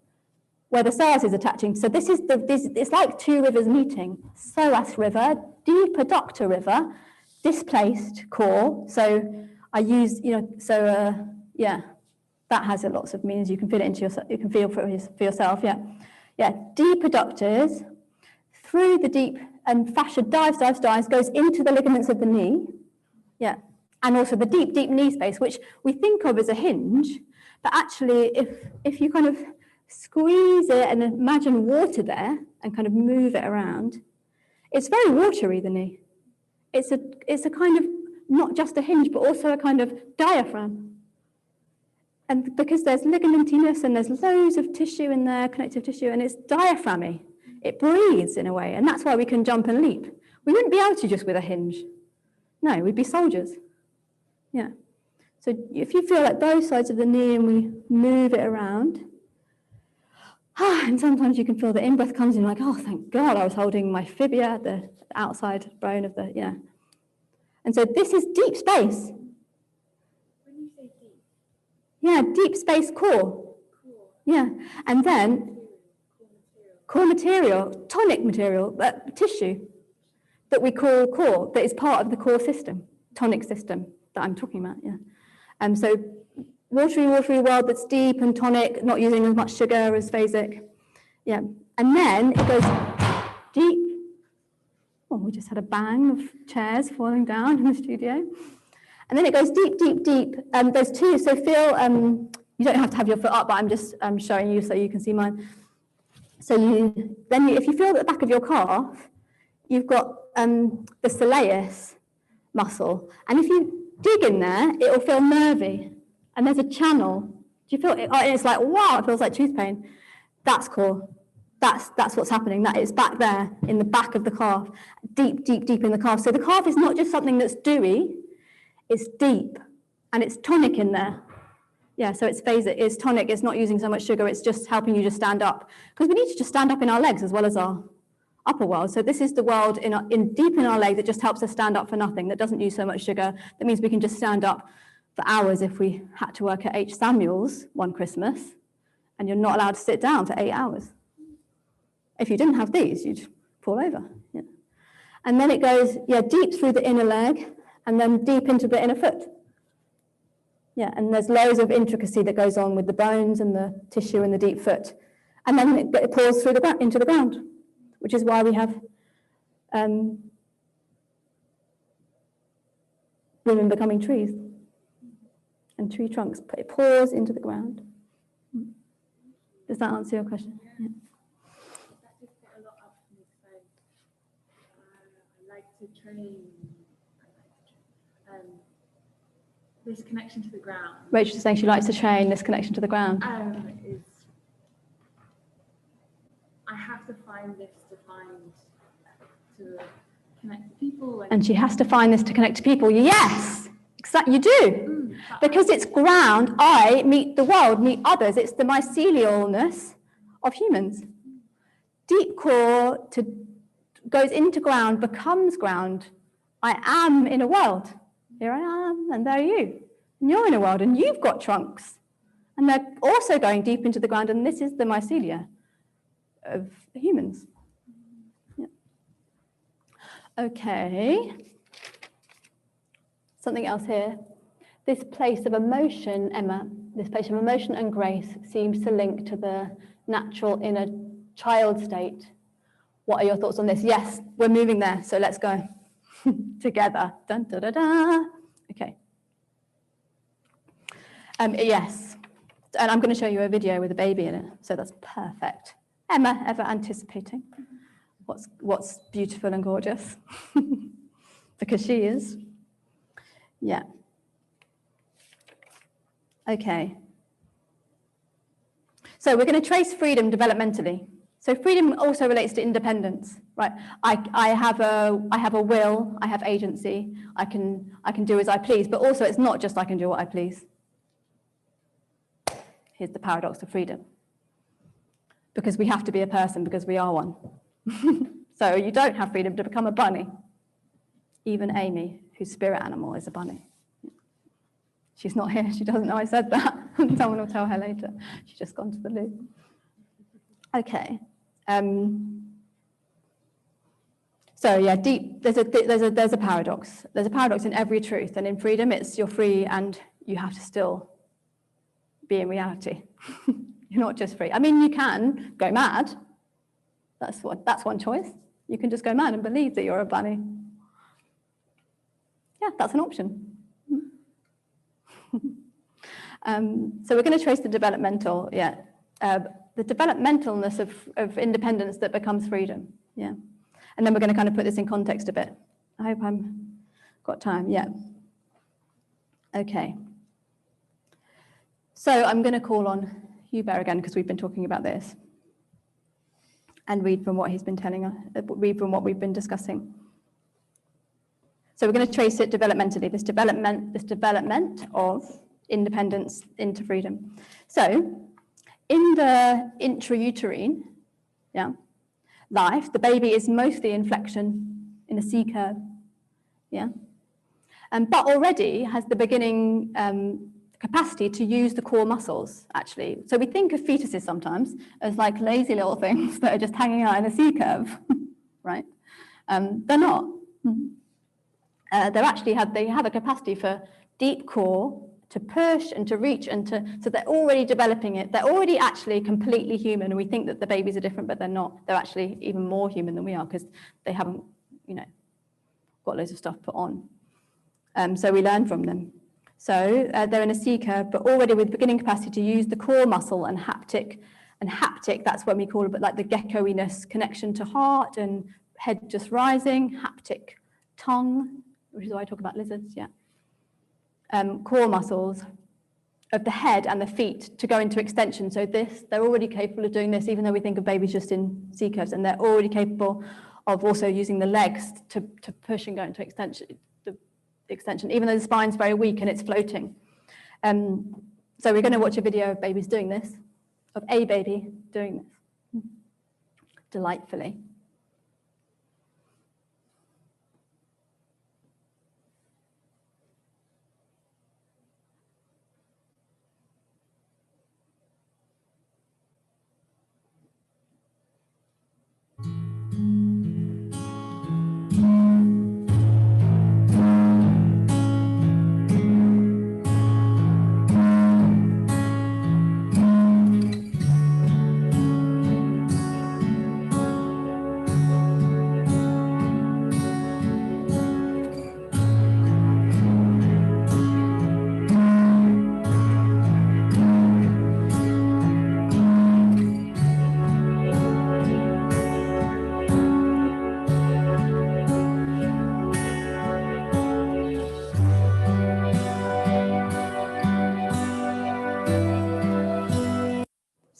where the psoas is attaching. So it's like two rivers meeting. Psoas river, deep adductor river, displaced core. So I use, yeah, that has lots of meanings. You can feel it into yourself. You can feel for yourself, yeah. Yeah, deep adductors, through the deep, and fascia dives, goes into the ligaments of the knee, yeah. And also the deep, deep knee space, which we think of as a hinge, but actually if you kind of squeeze it and imagine water there and kind of move it around, it's very watery, the knee. It's a kind of, not just a hinge, but also a kind of diaphragm. And because there's ligamentinous and there's loads of tissue in there, connective tissue, and it's diaphragmy. It breathes in a way, and that's why we can jump and leap. We wouldn't be able to just with a hinge. No, we'd be soldiers. Yeah. So if you feel like both sides of the knee and we move it around, And sometimes you can feel the in-breath comes in like, oh, thank God I was holding my fibula, the outside bone of the, yeah. And so this is deep space. When you say deep, Yeah, deep space core. core, Yeah. And then core material, core material, tonic material, tissue that we call core, that is part of the core system, tonic system that I'm talking about, yeah. So watery world that's deep and tonic, not using as much sugar as phasic. Yeah. And then it goes deep. Oh, we just had a bang of chairs falling down in the studio. And then it goes deep, deep, deep. There's two, so feel, you don't have to have your foot up, but I'm just showing you so you can see mine. So if you feel at the back of your calf, you've got the soleus muscle. And if you dig in there, it will feel nervy. And there's a channel. Do you feel it? Oh, it's like, wow, it feels like tooth pain. That's core. That's what's happening. That is back there in the back of the calf, deep, deep, deep in the calf. So the calf is not just something that's dewy, it's deep, and it's tonic in there. Yeah, so it's phasic, it's tonic, it's not using so much sugar, it's just helping you just stand up. Because we need to just stand up in our legs as well as our upper world. So this is the world deep in our leg that just helps us stand up for nothing, that doesn't use so much sugar. That means we can just stand up for hours if we had to work at H. Samuel's one Christmas, and you're not allowed to sit down for 8 hours. If you didn't have these, you'd fall over. Yeah. And then it goes, deep through the inner leg, and then deep into the inner foot. Yeah, and there's loads of intricacy that goes on with the bones and the tissue in the deep foot. And then it pours through into the ground, which is why we have women becoming trees and tree trunks. It pours into the ground. Does that answer your question? Yeah. that just got a lot up from his phone. I like to train. This connection to the ground. Rachel's saying she likes to train this connection to the ground. Is I have to find this to connect to people. And she has to find this to connect to people. Yes, exactly, you do. Because it's ground, I meet the world, meet others. It's the mycelialness of humans. Deep core goes into ground, becomes ground. I am in a world. Here I am, and there are you. And you're in a world, and you've got trunks. And they're also going deep into the ground, and this is the mycelia of humans. Yeah. Okay. Something else here. This place of emotion, Emma, this place of emotion and grace seems to link to the natural inner child state. What are your thoughts on this? Yes, we're moving there, so let's go. Together. Dun, da, da, da. Okay. Yes. And I'm going to show you a video with a baby in it, so that's perfect. Emma, ever anticipating what's beautiful and gorgeous? Because she is. Yeah. Okay. So we're going to trace freedom developmentally. So freedom also relates to independence, right? I have a will, I have agency, I can do as I please, but also it's not just I can do what I please. Here's the paradox of freedom. Because we have to be a person because we are one. So you don't have freedom to become a bunny. Even Amy, whose spirit animal is a bunny. She's not here, she doesn't know I said that. Someone will tell her later. She's just gone to the loo. Okay. So yeah, there's a paradox. There's a paradox in every truth, and in freedom, it's you're free and you have to still be in reality. You're not just free. I mean, you can go mad. That's one choice. You can just go mad and believe that you're a bunny. Yeah, that's an option. So we're going to trace the developmental, the developmentalness of independence that becomes freedom, yeah. And then we're going to kind of put this in context a bit. I hope I'm got time, yeah. Okay. So I'm going to call on Hubert again because we've been talking about this, and read from what he's been telling us, read from what we've been discussing. So we're going to trace it developmentally, this development of independence into freedom. So in the intrauterine life, the baby is mostly in flexion in a C curve. But already has the beginning capacity to use the core muscles, actually. So we think of fetuses sometimes as like lazy little things that are just hanging out in a C curve, right? They're not. They have a capacity for deep core, to push and to reach, so they're already developing it. They're already actually completely human, and we think that the babies are different, but they're not. They're actually even more human than we are because they haven't, got loads of stuff put on. So we learn from them. So they're in a C curve, but already with beginning capacity to use the core muscle and haptic. And haptic, that's when we call it, but like the gecko-iness connection to heart and head just rising, haptic tongue, which is why I talk about lizards, core muscles of the head and the feet to go into extension. So they're already capable of doing this, even though we think of babies just in C curves, and they're already capable of also using the legs to push and go into extension, even though the spine's very weak and it's floating. So we're going to watch a video of babies doing this, of a baby doing this delightfully.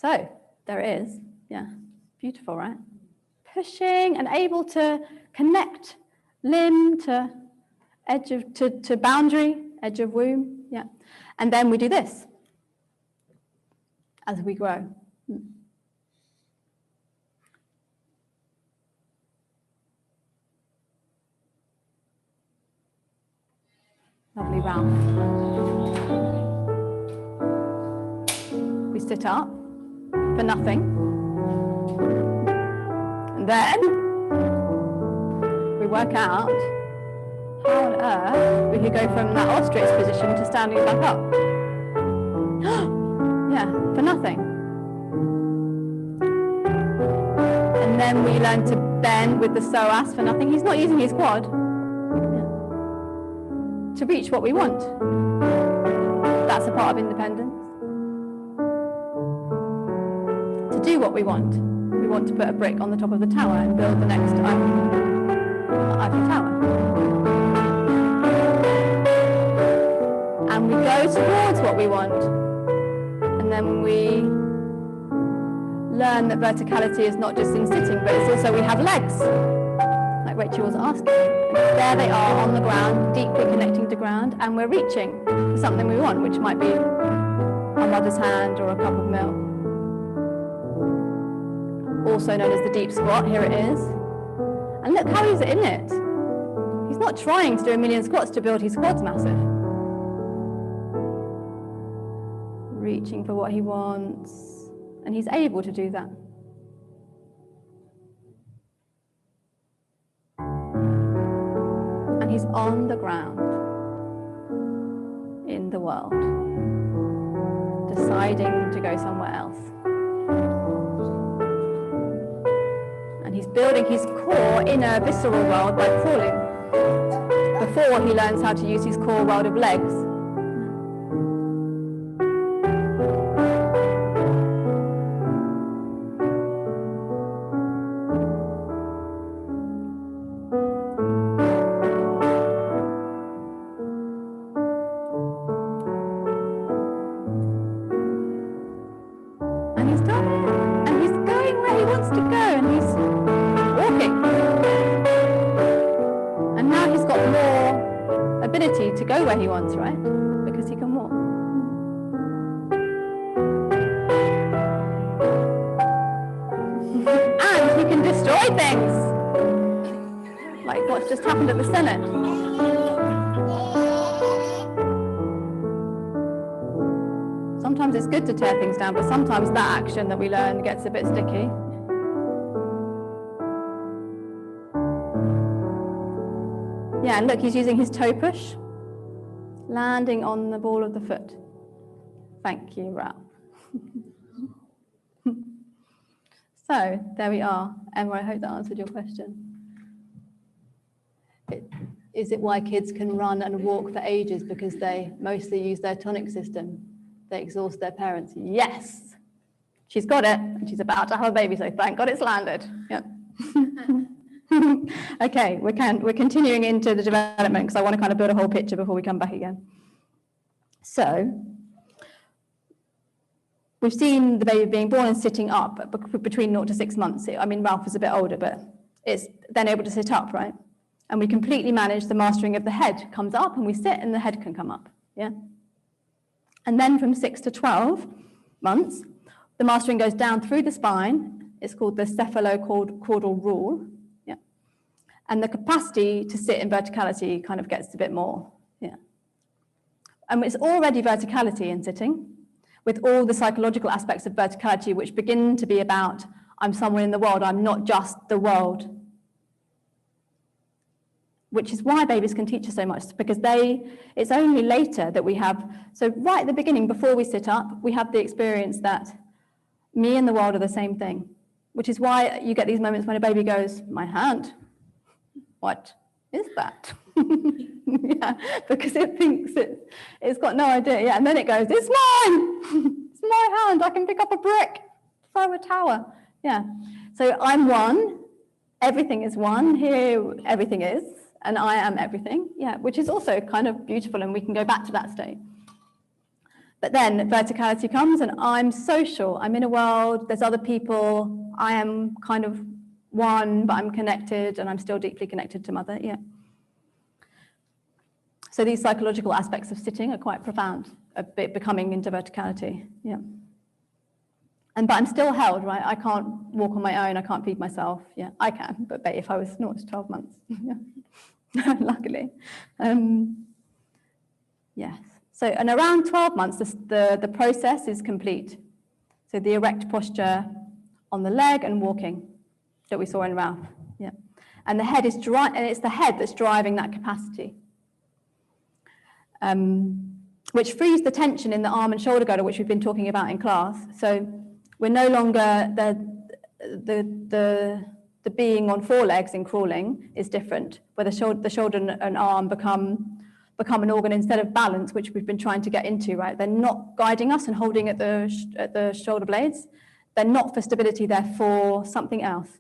So there it is. Yeah, beautiful, right? Pushing and able to connect limb to edge of to boundary, edge of womb. Yeah, and then we do this as we grow. Lovely round. We sit up for nothing. And then we work out how on earth we could go from that ostrich position to standing back up. Yeah, for nothing. And then we learn to bend with the psoas for nothing. He's not using his quad. To reach what we want. That's a part of independence. To do what we want. We want to put a brick on the top of the tower and build the next Eiffel Tower. And we go towards what we want. And then we learn that verticality is not just in sitting, but it's also we have legs. Like Rachel was asking. There they are on the ground, deeply connecting to ground, and we're reaching for something we want, which might be a mother's hand or a cup of milk. Also known as the deep squat, here it is. And look how he's in it. He's not trying to do a million squats to build his quads massive. Reaching for what he wants, and he's able to do that. He's on the ground in the world, deciding to go somewhere else. And he's building his core inner visceral world by crawling before he learns how to use his core world of legs. To go where he wants, right? Because he can walk. say things. Like what's just happened at the Senate. Sometimes it's good to tear things down, but sometimes that action that we learn gets a bit sticky. Yeah, and look, he's using his toe push, landing on the ball of the foot. Thank you, Ralph. So, there we are. Emma, I hope that answered your question. Is it why kids can run and walk for ages? Because they mostly use their tonic system. They exhaust their parents. Yes, she's got it, and she's about to have a baby, so thank God it's landed. Yep. Okay, we're continuing into the development because I want to kind of build a whole picture before we come back again. So, we've seen the baby being born and sitting up between 0 to 6 months. I mean, Ralph is a bit older, but it's then able to sit up, right? And we completely manage the mastering of the head. Comes up and we sit and the head can come up, yeah? And then from 6 to 12 months, the mastering goes down through the spine. It's called the cephalocaudal rule, yeah? And the capacity to sit in verticality kind of gets a bit more, yeah? And it's already verticality in sitting, with all the psychological aspects of verticality, which begin to be about, I'm somewhere in the world, I'm not just the world. Which is why babies can teach us so much, because it's only later that we have, so right at the beginning, before we sit up, we have the experience that me and the world are the same thing, which is why you get these moments when a baby goes, my hand, what is that? Yeah, because it thinks it's got no idea, yeah, and then it goes, it's mine, it's my hand, I can pick up a brick, throw a tower, yeah. So I'm one, everything is one, here everything is, and I am everything, yeah, which is also kind of beautiful, and we can go back to that state. But then verticality comes, and I'm social, I'm in a world, there's other people, I am kind of one, but I'm connected, and I'm still deeply connected to mother, yeah. So these psychological aspects of sitting are quite profound, a bit becoming into verticality, yeah. But I'm still held, right? I can't walk on my own, I can't feed myself, yeah, I can, but if I was 0 to 12 months, yeah. Luckily. Yes. So, and around 12 months, the process is complete. So the erect posture on the leg and walking that we saw in Ralph. Yeah. And the head is and it's the head that's driving that capacity. Which frees the tension in the arm and shoulder girdle, which we've been talking about in class. So we're no longer the being on 4 legs in crawling is different, where the shoulder and arm become an organ instead of balance, which we've been trying to get into, right? They're not guiding us and holding at the shoulder blades. They're not for stability, they're for something else.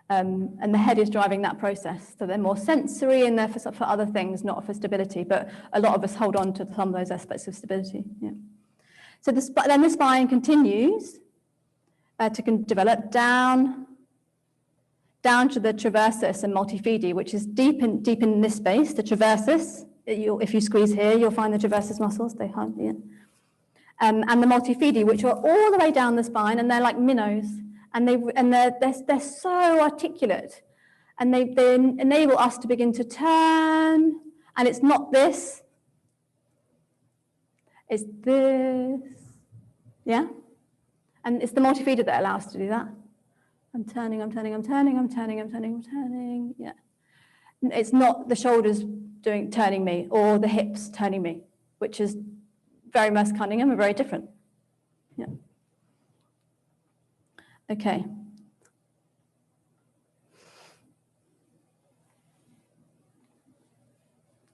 And the head is driving that process. So they're more sensory and they're for other things, not for stability. But a lot of us hold on to some of those aspects of stability. Yeah. So then the spine continues to develop down to the traversus and multifidi, which is deep in this space, the traversus. If you squeeze here, you'll find the traversus muscles, they hug, yeah. And the multifidi, which are all the way down the spine, and they're like minnows, and they're so articulate, and they enable us to begin to turn, and it's not this, it's this, yeah? And it's the multifidi that allows us to do that. I'm turning, yeah. It's not the shoulders turning me or the hips turning me, which is very Merce Cunningham and very different. Yeah. Okay.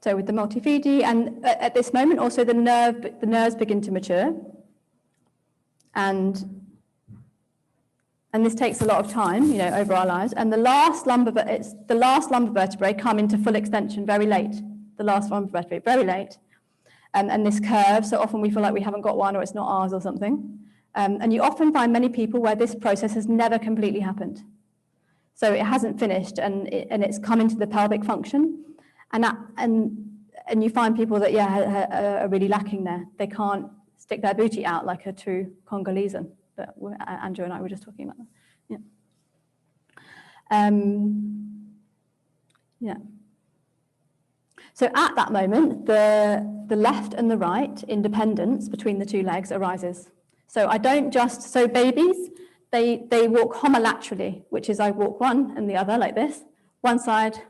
So with the multifidi, and at this moment also the nerves begin to mature, and this takes a lot of time, over our lives. And the last lumbar vertebrae come into full extension very late. The last lumbar vertebrae, very late. And this curve, so often we feel like we haven't got one or it's not ours or something. And you often find many people where this process has never completely happened. So it hasn't finished and it's come into the pelvic function. And you find people that, are really lacking there. They can't stick their booty out like a true Congolese. But Andrew and I were just talking about that. Yeah. Yeah. So at that moment, the left and the right independence between the two legs arises. So I don't just, so babies, they walk homolaterally, which is I walk one and the other like this, one side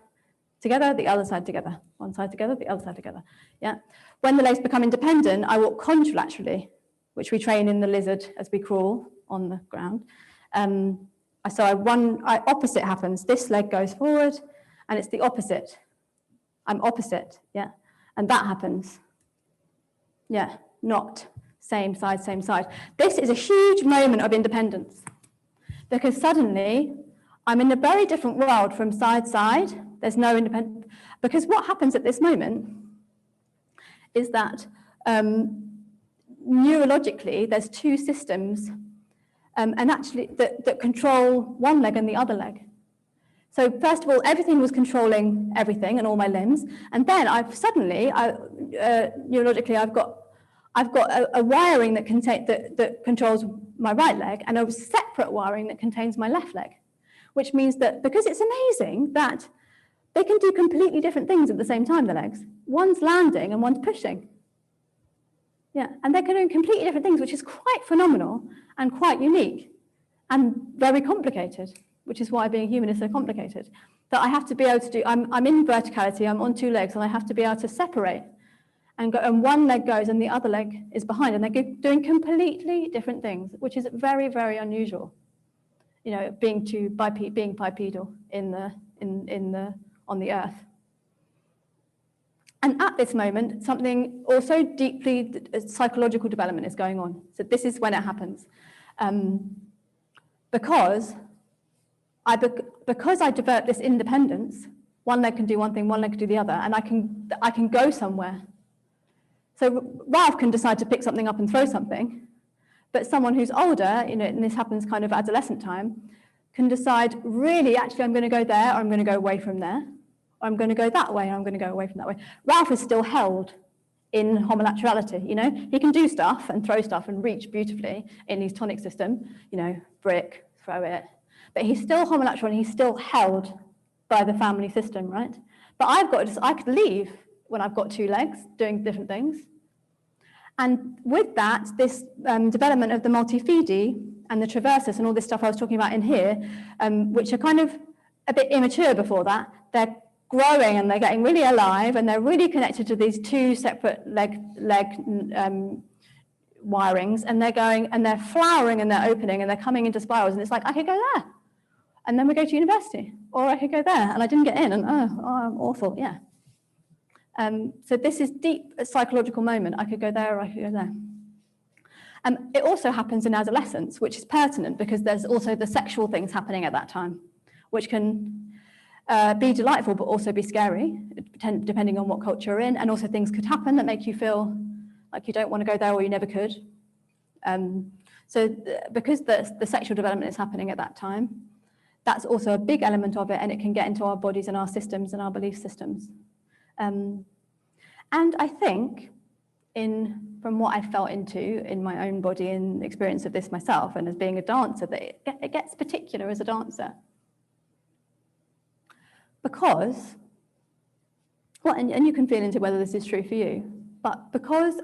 together, the other side together, one side together, the other side together. Yeah. When the legs become independent, I walk contralaterally, which we train in the lizard as we crawl on the ground. So opposite happens. This leg goes forward, and it's the opposite. I'm opposite, yeah, and that happens. Yeah, not same side, same side. This is a huge moment of independence because suddenly I'm in a very different world from side to side. There's no independence. Because what happens at this moment is that neurologically, there's two systems and actually that control one leg and the other leg. So first of all, everything was controlling everything and all my limbs, and then neurologically I've got a wiring that controls my right leg and a separate wiring that contains my left leg, which means that because it's amazing that they can do completely different things at the same time, the legs. One's landing and one's pushing. Yeah, and they're doing completely different things, which is quite phenomenal and quite unique and very complicated, which is why being human is so complicated. That I have to be able to do, I'm in verticality, I'm on two legs, and I have to be able to separate and go, and one leg goes and the other leg is behind, and they're doing completely different things, which is very, very unusual. You know, being bipedal on the earth. And at this moment, something also deeply psychological development is going on. So this is when it happens. Because I develop this independence, one leg can do one thing, one leg can do the other, and I can go somewhere. So Ralph can decide to pick something up and throw something, but someone who's older, you know, and this happens kind of adolescent time, can decide, really, actually, I'm going to go there, or I'm going to go away from there, or I'm going to go that way, or I'm going to go away from that way. Ralph is still held in homolaterality, you know? He can do stuff and throw stuff and reach beautifully in his tonic system, you know, brick, throw it. But he's still homolateral and he's still held by the family system, right? But I could leave when I've got two legs doing different things. And with that, this development of the multifidi and the traversus and all this stuff I was talking about in here, which are kind of a bit immature before that, they're growing and they're getting really alive and they're really connected to these two separate leg wirings, and they're going and they're flowering and they're opening and they're coming into spirals, and it's like, I could go there and then we go to university, or I could go there and I didn't get in and oh I'm awful, yeah. So this is deep psychological moment. I could go there or I could go there. It also happens in adolescence, which is pertinent because there's also the sexual things happening at that time, which can be delightful but also be scary, depending on what culture you're in, and also things could happen that make you feel like you don't want to go there or you never could. Because the sexual development is happening at that time, that's also a big element of it, and it can get into our bodies and our systems and our belief systems. And I think, from what I felt into in my own body and experience of this myself, and as being a dancer, that it gets particular as a dancer. Because, well, and you can feel into whether this is true for you, but because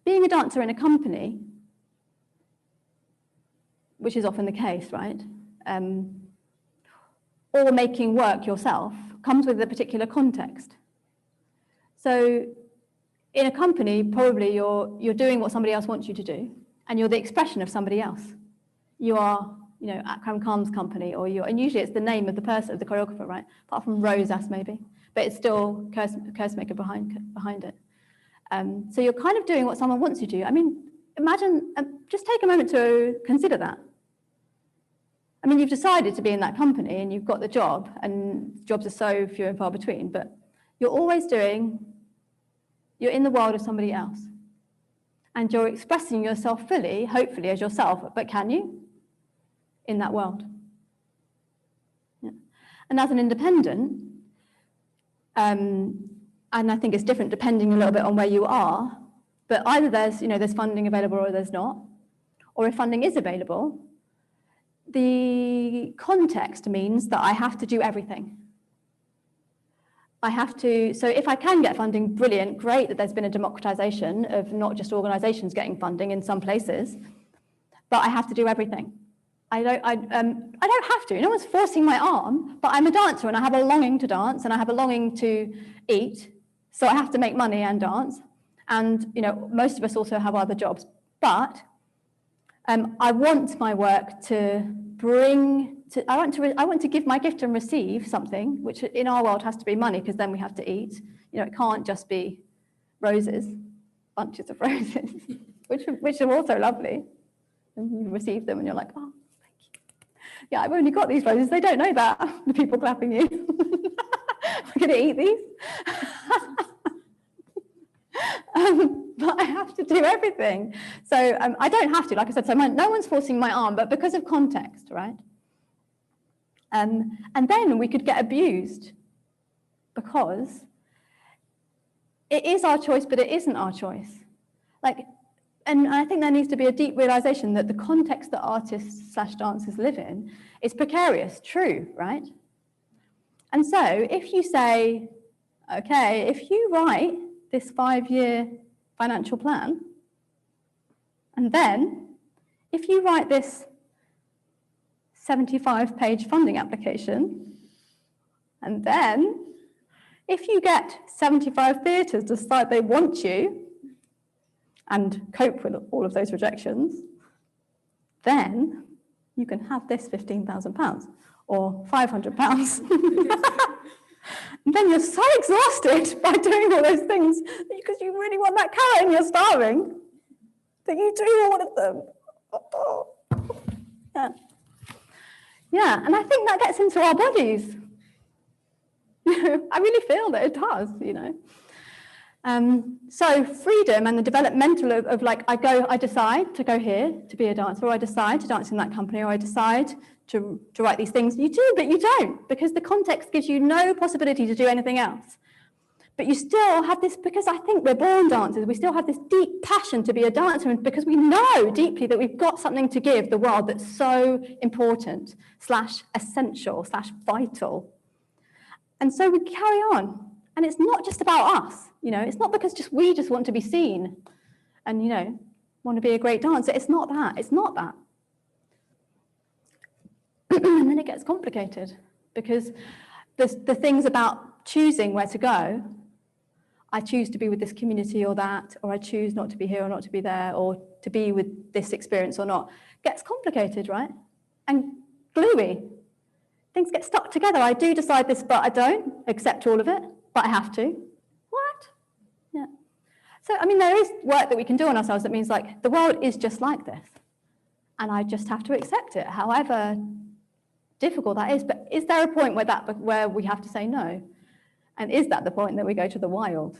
being a dancer in a company, which is often the case, right, or making work yourself, comes with a particular context. So in a company, probably you're doing what somebody else wants you to do, and you're the expression of somebody else. You are, you know, Akram Khan's company, and usually it's the name of the person, of the choreographer, right? Apart from Rosas maybe, but it's still Kursmaker behind it. So you're kind of doing what someone wants you to do. I mean, imagine, just take a moment to consider that. I mean, you've decided to be in that company and you've got the job, and jobs are so few and far between, but you're in the world of somebody else. And you're expressing yourself fully, hopefully as yourself, but can you? In that world. Yeah. And as an independent, and I think it's different depending a little bit on where you are, but either there's funding available or there's not, or if funding is available, the context means that I have to do everything. I have to, so if I can get funding, brilliant, great that there's been a democratization of not just organizations getting funding in some places, but I have to do everything. I don't have to, no one's forcing my arm, but I'm a dancer and I have a longing to dance and I have a longing to eat, so I have to make money and dance. And most of us also have other jobs, but I want my work to I want to give my gift and receive something, which in our world has to be money, because then we have to eat. It can't just be roses, bunches of roses, which are also lovely. And you receive them and you're like, oh, thank you. Yeah, I've only got these roses. They don't know that, the people clapping you. We're going to eat these. But I have to do everything. So I don't have to, like I said, so no one's forcing my arm, but because of context, right? And then we could get abused because it is our choice, but it isn't our choice. And I think there needs to be a deep realization that the context that artists/dancers live in is precarious, true, right? And so if you say, okay, if you write this 5-year financial plan, and then if you write this 75-page funding application, and then if you get 75 theatres decide they want you and cope with all of those rejections, then you can have this £15,000 or £500. And then you're so exhausted by doing all those things because you really want that carrot and you're starving that you do all of them. Oh. Yeah, and I think that gets into our bodies. I really feel that it does, So freedom and the developmental of I decide to go here to be a dancer, or I decide to dance in that company, or I decide to write these things. You do, but you don't, because the context gives you no possibility to do anything else. But you still have this, because I think we're born dancers, we still have this deep passion to be a dancer, and because we know deeply that we've got something to give the world that's so important, /essential, /vital. And so we carry on. And it's not just about us, it's not because we just want to be seen and, want to be a great dancer. It's not that, And then it gets complicated because the things about choosing where to go, I choose to be with this community or that, or I choose not to be here or not to be there, or to be with this experience or not, gets complicated, right? And gluey. Things get stuck together. I do decide this, but I don't accept all of it, but I have to. What? Yeah. So, there is work that we can do on ourselves that means the world is just like this. And I just have to accept it, however difficult that is. But is there a point where we have to say no? And is that the point that we go to the wild?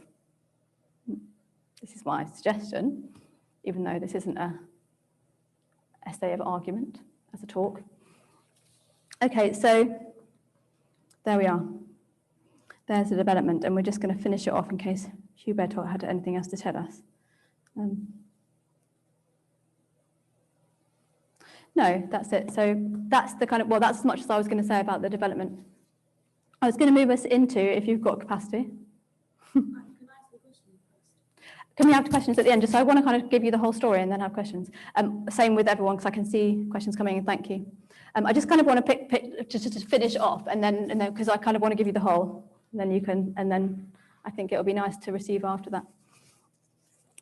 This is my suggestion, even though this isn't an essay of argument as a talk. Okay, so there we are. There's the development, and we're just going to finish it off in case Hubert had anything else to tell us. No, that's it. So that's the that's as much as I was going to say about the development. I was going to move us into, if you've got capacity. Can I ask a question first? Can we have questions at the end? Just so I want to kind of give you the whole story and then have questions. Same with everyone, because I can see questions coming in. Thank you. I just kind of want to pick just to finish off, and then because I kind of want to give you the whole, and then you can, and then I think it'll be nice to receive after that.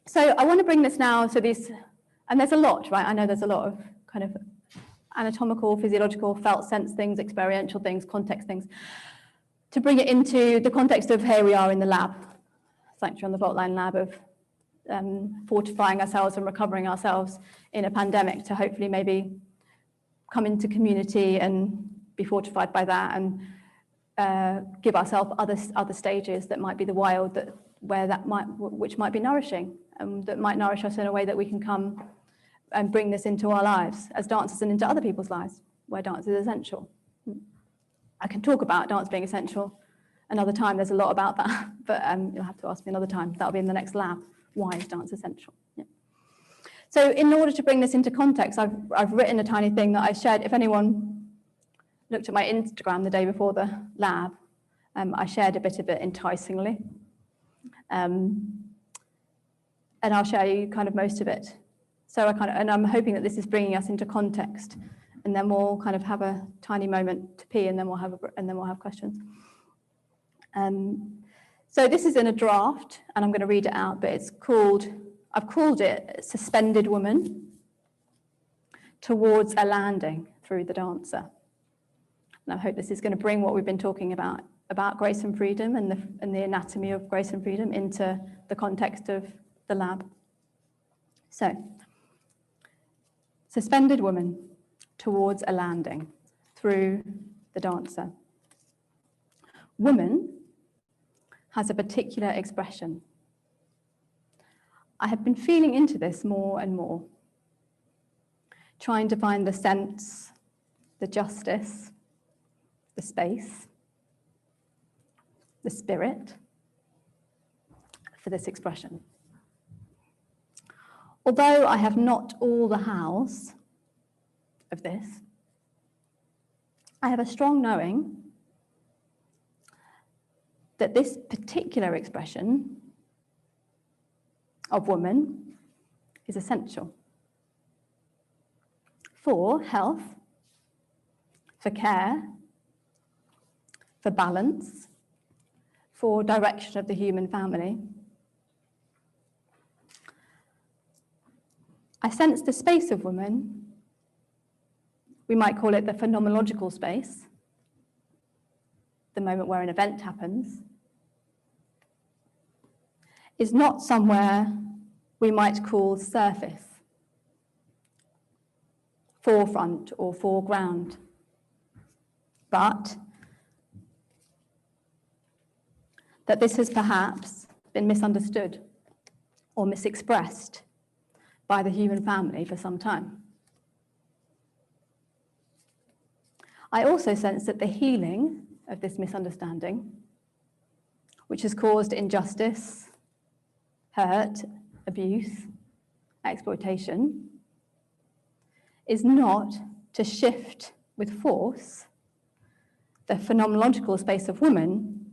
So I want to bring this now. So these, and there's a lot, right? I know there's a lot of kind of anatomical, physiological, felt sense things, experiential things, context things, to bring it into the context of here we are in the lab, Sanctuary on the Vault Line lab, of fortifying ourselves and recovering ourselves in a pandemic, to hopefully maybe come into community and be fortified by that, and give ourselves other stages that might be the wild, which might be nourishing, and that might nourish us in a way that we can come and bring this into our lives as dancers and into other people's lives, where dance is essential. I can talk about dance being essential another time. There's a lot about that, but you'll have to ask me another time. That'll be in the next lab. Why is dance essential? Yeah. So in order to bring this into context, I've written a tiny thing that I shared. If anyone looked at my Instagram the day before the lab, I shared a bit of it enticingly. And I'll share you kind of most of it. So I'm hoping that this is bringing us into context, and then we'll kind of have a tiny moment to pee, and then we'll have questions. So this is in a draft, and I'm going to read it out, but I've called it Suspended Woman Towards a Landing Through the Dancer. And I hope this is going to bring what we've been talking about grace and freedom and the anatomy of grace and freedom into the context of the lab. So, suspended woman towards a landing through the dancer. Woman has a particular expression. I have been feeling into this more and more, trying to find the sense, the justice, the space, the spirit for this expression. Although I have not all the hows of this, I have a strong knowing that this particular expression of woman is essential for health, for care, for balance, for direction of the human family. I sense the space of woman, we might call it the phenomenological space, the moment where an event happens, is not somewhere we might call surface, forefront or foreground, but that this has perhaps been misunderstood or misexpressed by the human family for some time. I also sense that the healing of this misunderstanding, which has caused injustice, hurt, abuse, exploitation, is not to shift with force the phenomenological space of woman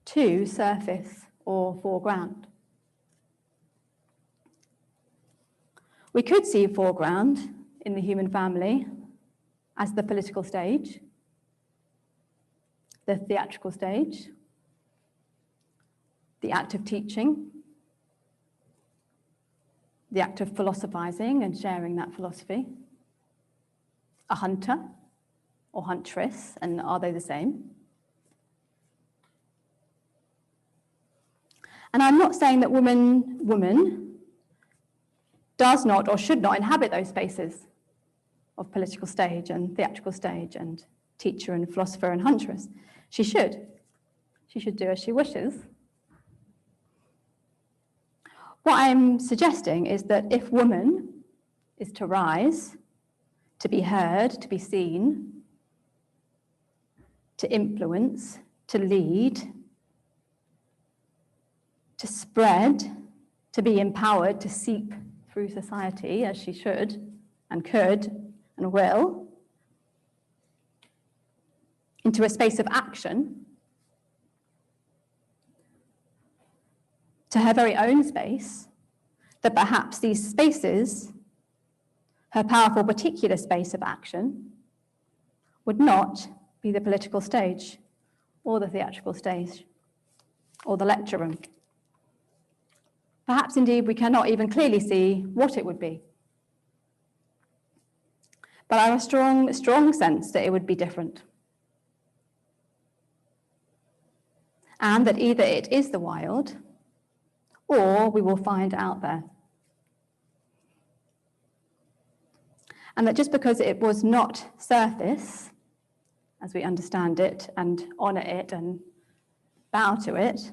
to surface or foreground. We could see foreground in the human family as the political stage, the theatrical stage, the act of teaching, the act of philosophizing and sharing that philosophy, a hunter or huntress, and are they the same? And I'm not saying that woman does not or should not inhabit those spaces of political stage and theatrical stage and teacher and philosopher and huntress. She should. She should do as she wishes. What I'm suggesting is that if woman is to rise, to be heard, to be seen, to influence, to lead, to spread, to be empowered, to seep through society as she should and could and will, into a space of action, to her very own space, that perhaps these spaces, her powerful particular space of action, would not be the political stage or the theatrical stage or the lecture room. Perhaps indeed we cannot even clearly see what it would be. But I have a strong sense that it would be different. And that either it is the wild, or we will find out there. And that just because it was not surface, as we understand it and honour it and bow to it,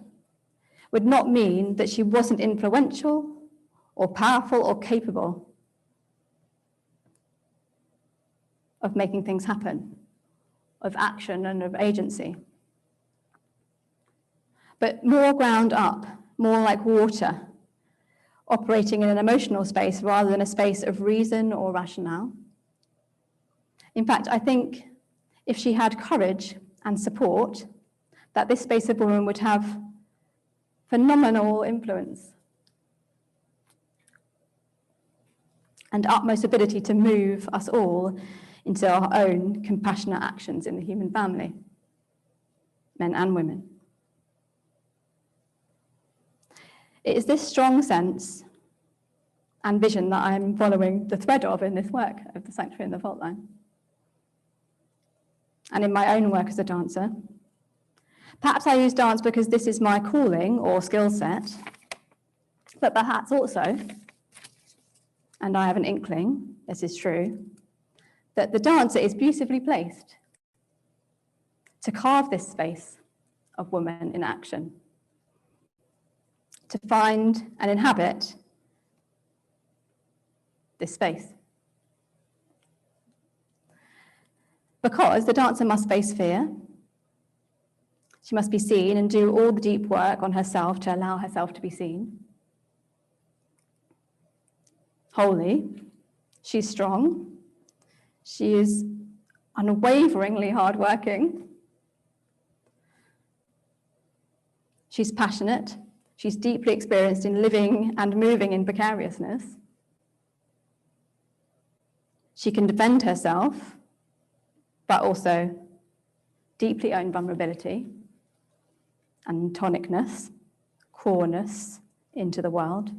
would not mean that she wasn't influential or powerful or capable of making things happen, of action and of agency. But more ground up, more like water, operating in an emotional space rather than a space of reason or rationale. In fact, I think if she had courage and support, that this space of woman would have phenomenal influence and utmost ability to move us all into our own compassionate actions in the human family, men and women. It is this strong sense and vision that I'm following the thread of in this work of the Sanctuary and the Fault Line. And in my own work as a dancer. Perhaps I use dance because this is my calling or skill set, but perhaps also, and I have an inkling, this is true, that the dancer is beautifully placed to carve this space of woman in action, to find and inhabit this space. Because the dancer must face fear. She must be seen and do all the deep work on herself to allow herself to be seen. Holy, she's strong. She is unwaveringly hardworking. She's passionate. She's deeply experienced in living and moving in precariousness. She can defend herself, but also deeply own vulnerability and tonicness, coreness into the world.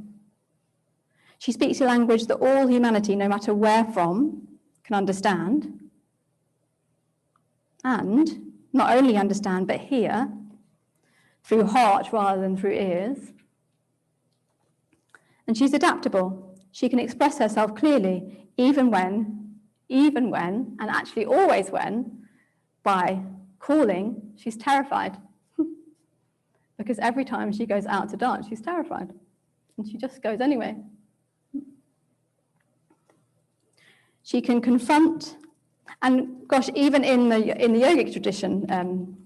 She speaks a language that all humanity, no matter where from, can understand. And not only understand, but hear through heart rather than through ears. And she's adaptable. She can express herself clearly, even when, and actually always when, by calling, she's terrified. Because every time she goes out to dance, she's terrified. And she just goes anyway. She can confront, and gosh, even in the yogic tradition,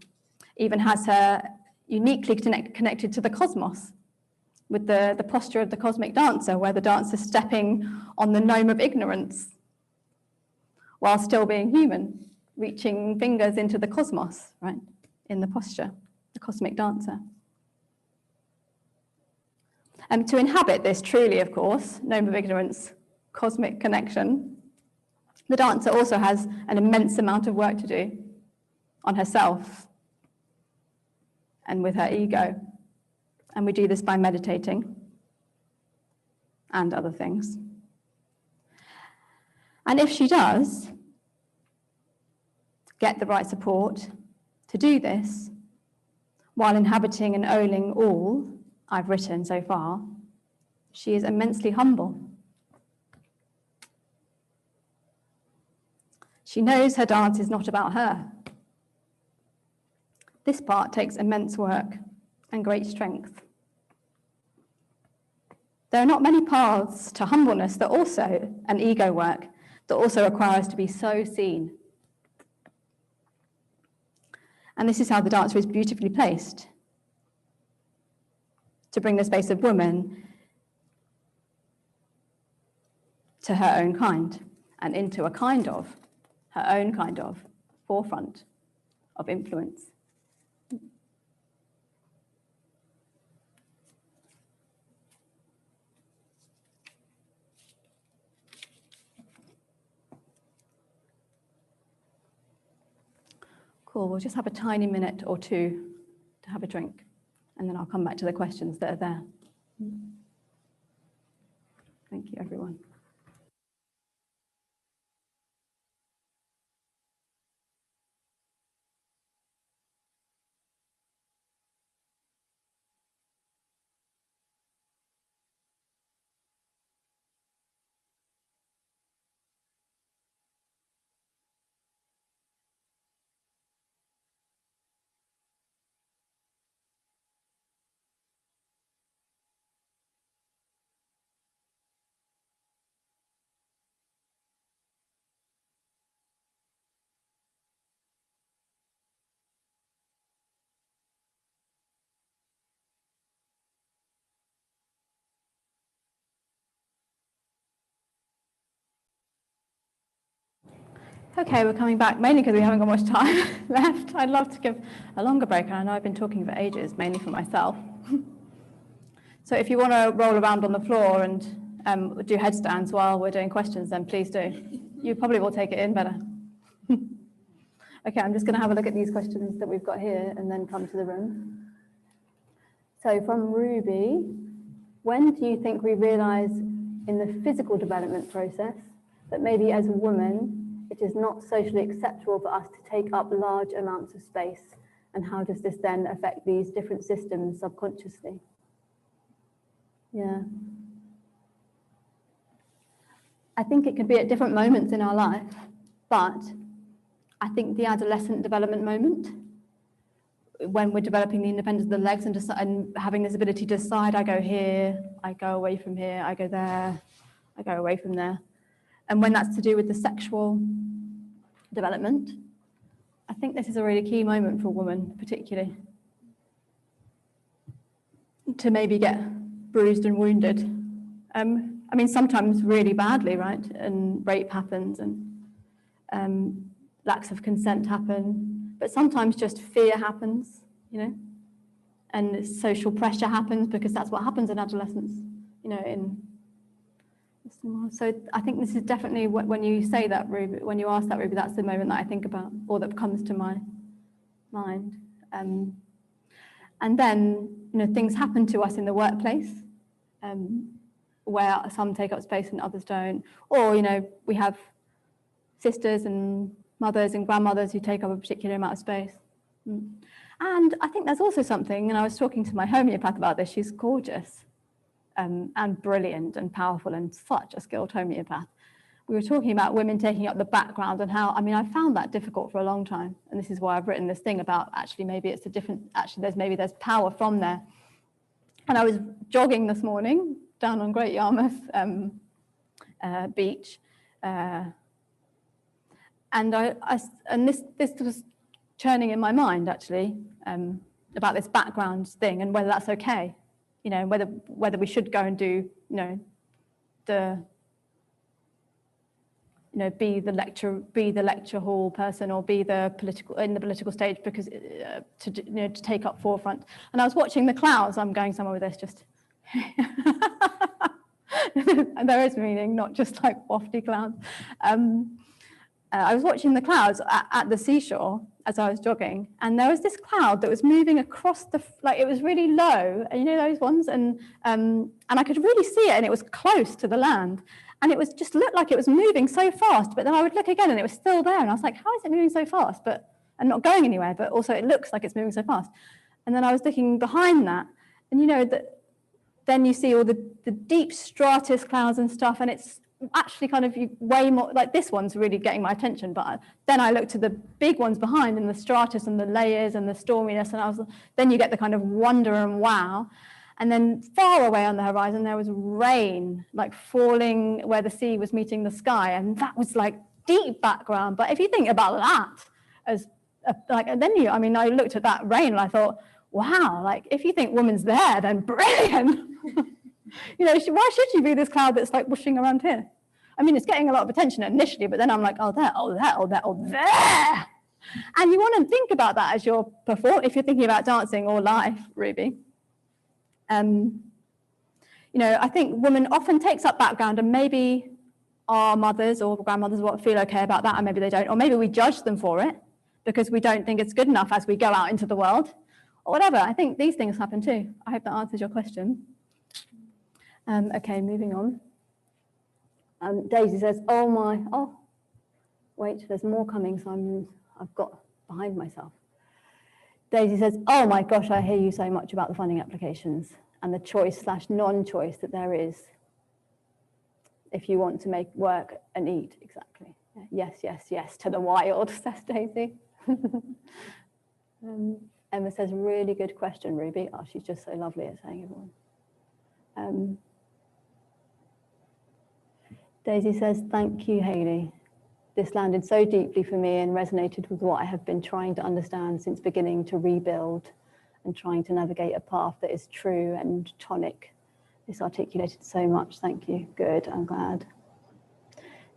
even has her uniquely connected to the cosmos, with the posture of the cosmic dancer, where the dancer's stepping on the gnome of ignorance, while still being human, reaching fingers into the cosmos, right, in the posture, the cosmic dancer. And to inhabit this truly, of course, gnome of ignorance, cosmic connection, the dancer also has an immense amount of work to do on herself and with her ego. And we do this by meditating and other things. And if she does get the right support to do this, while inhabiting and owning all I've written so far, she is immensely humble. She knows her dance is not about her. This part takes immense work and great strength. There are not many paths to humbleness that also, and ego work, that also require us to be so seen. And this is how the dancer is beautifully placed to bring the space of woman to her own kind and into a kind of, her own kind of forefront of influence. Cool, we'll just have a tiny minute or two to have a drink, and then I'll come back to the questions that are there. Thank you, everyone. Okay, we're coming back, mainly because we haven't got much time left. I'd love to give a longer break, and I know I've been talking for ages, mainly for myself. So if you want to roll around on the floor and do headstands while we're doing questions, then please do. You probably will take it in better. Okay, I'm just going to have a look at these questions that we've got here and then come to the room. So from Ruby, when do you think we realise in the physical development process that maybe as a woman, it is not socially acceptable for us to take up large amounts of space? And how does this then affect these different systems subconsciously? Yeah. I think it could be at different moments in our life, but I think the adolescent development moment, when we're developing the independence of the legs and having this ability to decide, I go here, I go away from here, I go there, I go away from there. And when that's to do with the sexual development, I think this is a really key moment for a woman, particularly, to maybe get bruised and wounded. I mean, sometimes really badly, right? And rape happens and lacks of consent happen, but sometimes just fear happens, you know, and social pressure happens because that's what happens in adolescence, you know, so I think this is definitely when you say that, Ruby, when you ask that, Ruby, that's the moment that I think about, or that comes to my mind. And then, you know, things happen to us in the workplace, where some take up space and others don't, or, you know, we have sisters and mothers and grandmothers who take up a particular amount of space. And I think there's also something, and I was talking to my homeopath about this, she's gorgeous and brilliant and powerful and such a skilled homeopath. We were talking about women taking up the background and how, I mean, I found that difficult for a long time. And this is why I've written this thing about actually maybe it's a different, actually there's power from there. And I was jogging this morning down on Great Yarmouth Beach. And this was churning in my mind actually about this background thing and whether that's okay, you know, whether we should go and do, you know, be the lecture hall person or be the political stage because to take up forefront. And I was watching the clouds. I'm going somewhere with this just. And there is meaning, not just like wafty clouds. I was watching the clouds at the seashore as I was jogging, and there was this cloud that was moving across like it was really low, you know those ones, and I could really see it, and it was close to the land, and it was just looked like it was moving so fast. But then I would look again, and it was still there, and I was like, how is it moving so fast, and not going anywhere? But also it looks like it's moving so fast. And then I was looking behind that, and you know that. Then you see all the deep stratus clouds and stuff, and it's actually kind of way more, like this one's really getting my attention, but then I looked at the big ones behind and the stratus and the layers and the storminess, and then you get the kind of wonder and wow. And then far away on the horizon, there was rain, like falling where the sea was meeting the sky, and that was like deep background. But if you think about that as and then I looked at that rain and I thought, wow, like if you think woman's there, then brilliant. You know, why should she be this cloud that's like whooshing around here? I mean, it's getting a lot of attention initially, but then I'm like, oh, there, oh, there, oh, there, oh, there. And you want to think about that as you're if you're thinking about dancing or life, Ruby. You know, I think woman often takes up background, and maybe our mothers or grandmothers will feel okay about that, and maybe they don't, or maybe we judge them for it because we don't think it's good enough as we go out into the world. Or whatever, I think these things happen too. I hope that answers your question. Okay, moving on. Daisy says, wait, there's more coming, so I've got behind myself. Daisy says, oh my gosh, I hear you so much about the funding applications and the choice/non-choice that there is if you want to make work and eat, exactly. Yes, yes, yes, to the wild, says Daisy. Emma says, really good question, Ruby. Oh, she's just so lovely at saying everyone. Daisy says, thank you, Hayley. This landed so deeply for me and resonated with what I have been trying to understand since beginning to rebuild and trying to navigate a path that is true and tonic. This articulated so much. Thank you. Good, I'm glad.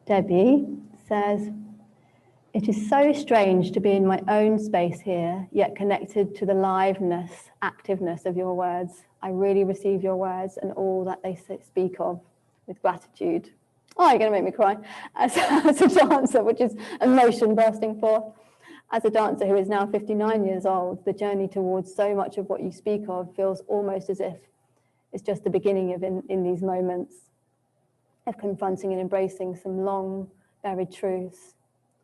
Debbie says, It is so strange to be in my own space here, yet connected to the liveness, activeness of your words. I really receive your words and all that they speak of with gratitude. Oh, you're going to make me cry. As a dancer, which is emotion bursting forth. As a dancer who is now 59 years old, the journey towards so much of what you speak of feels almost as if it's just the beginning of in these moments of confronting and embracing some long buried truths.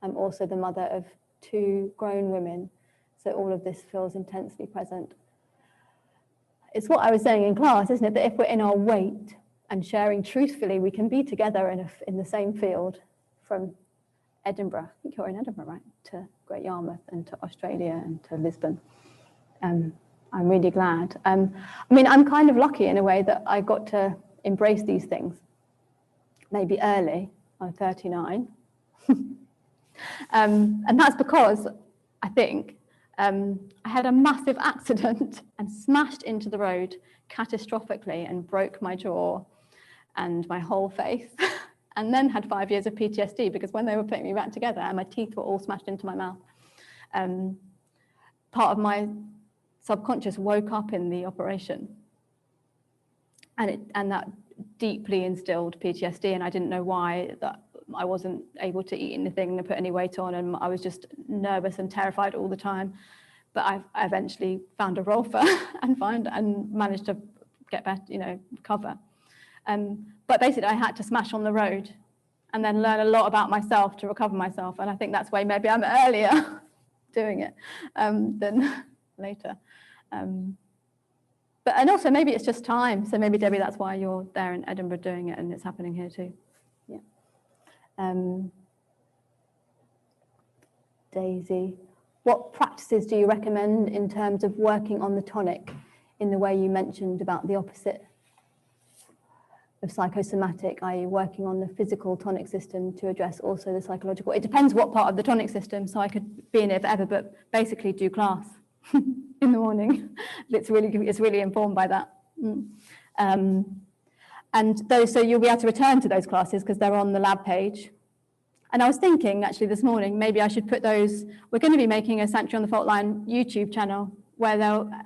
I'm also the mother of 2 grown women, so all of this feels intensely present. It's what I was saying in class, isn't it, that if we're in our weight and sharing truthfully, we can be together in the same field, from Edinburgh, I think you're in Edinburgh, right, to Great Yarmouth and to Australia and to Lisbon. I'm really glad. I mean, I'm kind of lucky in a way that I got to embrace these things, maybe early. I'm 39. And that's because, I think, I had a massive accident and smashed into the road catastrophically and broke my jaw and my whole face, and then had 5 years of PTSD because when they were putting me back together and my teeth were all smashed into my mouth, part of my subconscious woke up in the operation, and that deeply instilled PTSD, and I didn't know why. That I wasn't able to eat anything and put any weight on, and I was just nervous and terrified all the time. But I eventually found a Rolfer and managed to get better, recover. But basically, I had to smash on the road and then learn a lot about myself to recover myself. And I think that's why maybe I'm earlier doing it than later. And also maybe it's just time. So maybe, Debbie, that's why you're there in Edinburgh doing it and it's happening here too. Yeah. Daisy, what practices do you recommend in terms of working on the tonic in the way you mentioned about the opposite of psychosomatic, i.e. working on the physical tonic system to address also the psychological? It depends what part of the tonic system, so I could be in it forever, but basically do class in the morning. It's really informed by that. And those, so you'll be able to return to those classes because they're on the lab page. And I was thinking actually this morning, maybe I should put those, we're going to be making a Sanctuary on the Fault Line YouTube channel where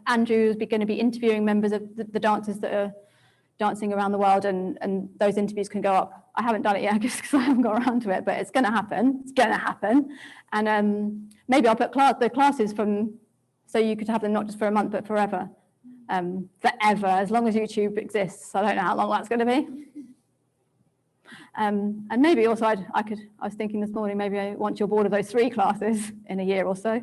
Andrew's going to be interviewing members of the dancers that are dancing around the world, and those interviews can go up. I haven't done it yet because I haven't got around to it, but it's going to happen. It's going to happen. And maybe I'll put the classes from, so you could have them not just for a month, but forever. Forever, as long as YouTube exists. I don't know how long that's going to be. And maybe also I was thinking this morning, maybe once you're bored of those 3 classes in a year or so,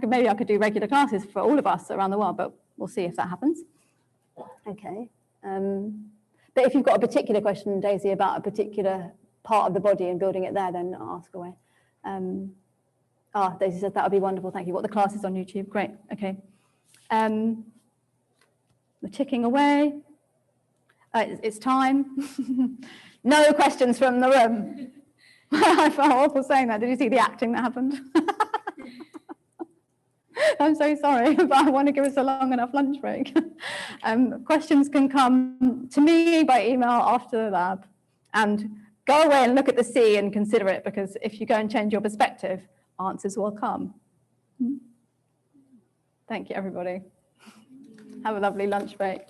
maybe I could do regular classes for all of us around the world, but we'll see if that happens. Okay. But if you've got a particular question, Daisy, about a particular part of the body and building it there, then ask away. Daisy said that would be wonderful. Thank you. What the classes on YouTube? Great. Okay. We're ticking away. It's time. No questions from the room. I felt awful saying that. Did you see the acting that happened? I'm so sorry, but I want to give us a long enough lunch break. Questions can come to me by email after the lab, and go away and look at the sea and consider it, because if you go and change your perspective, answers will come. Thank you, everybody. Have a lovely lunch break.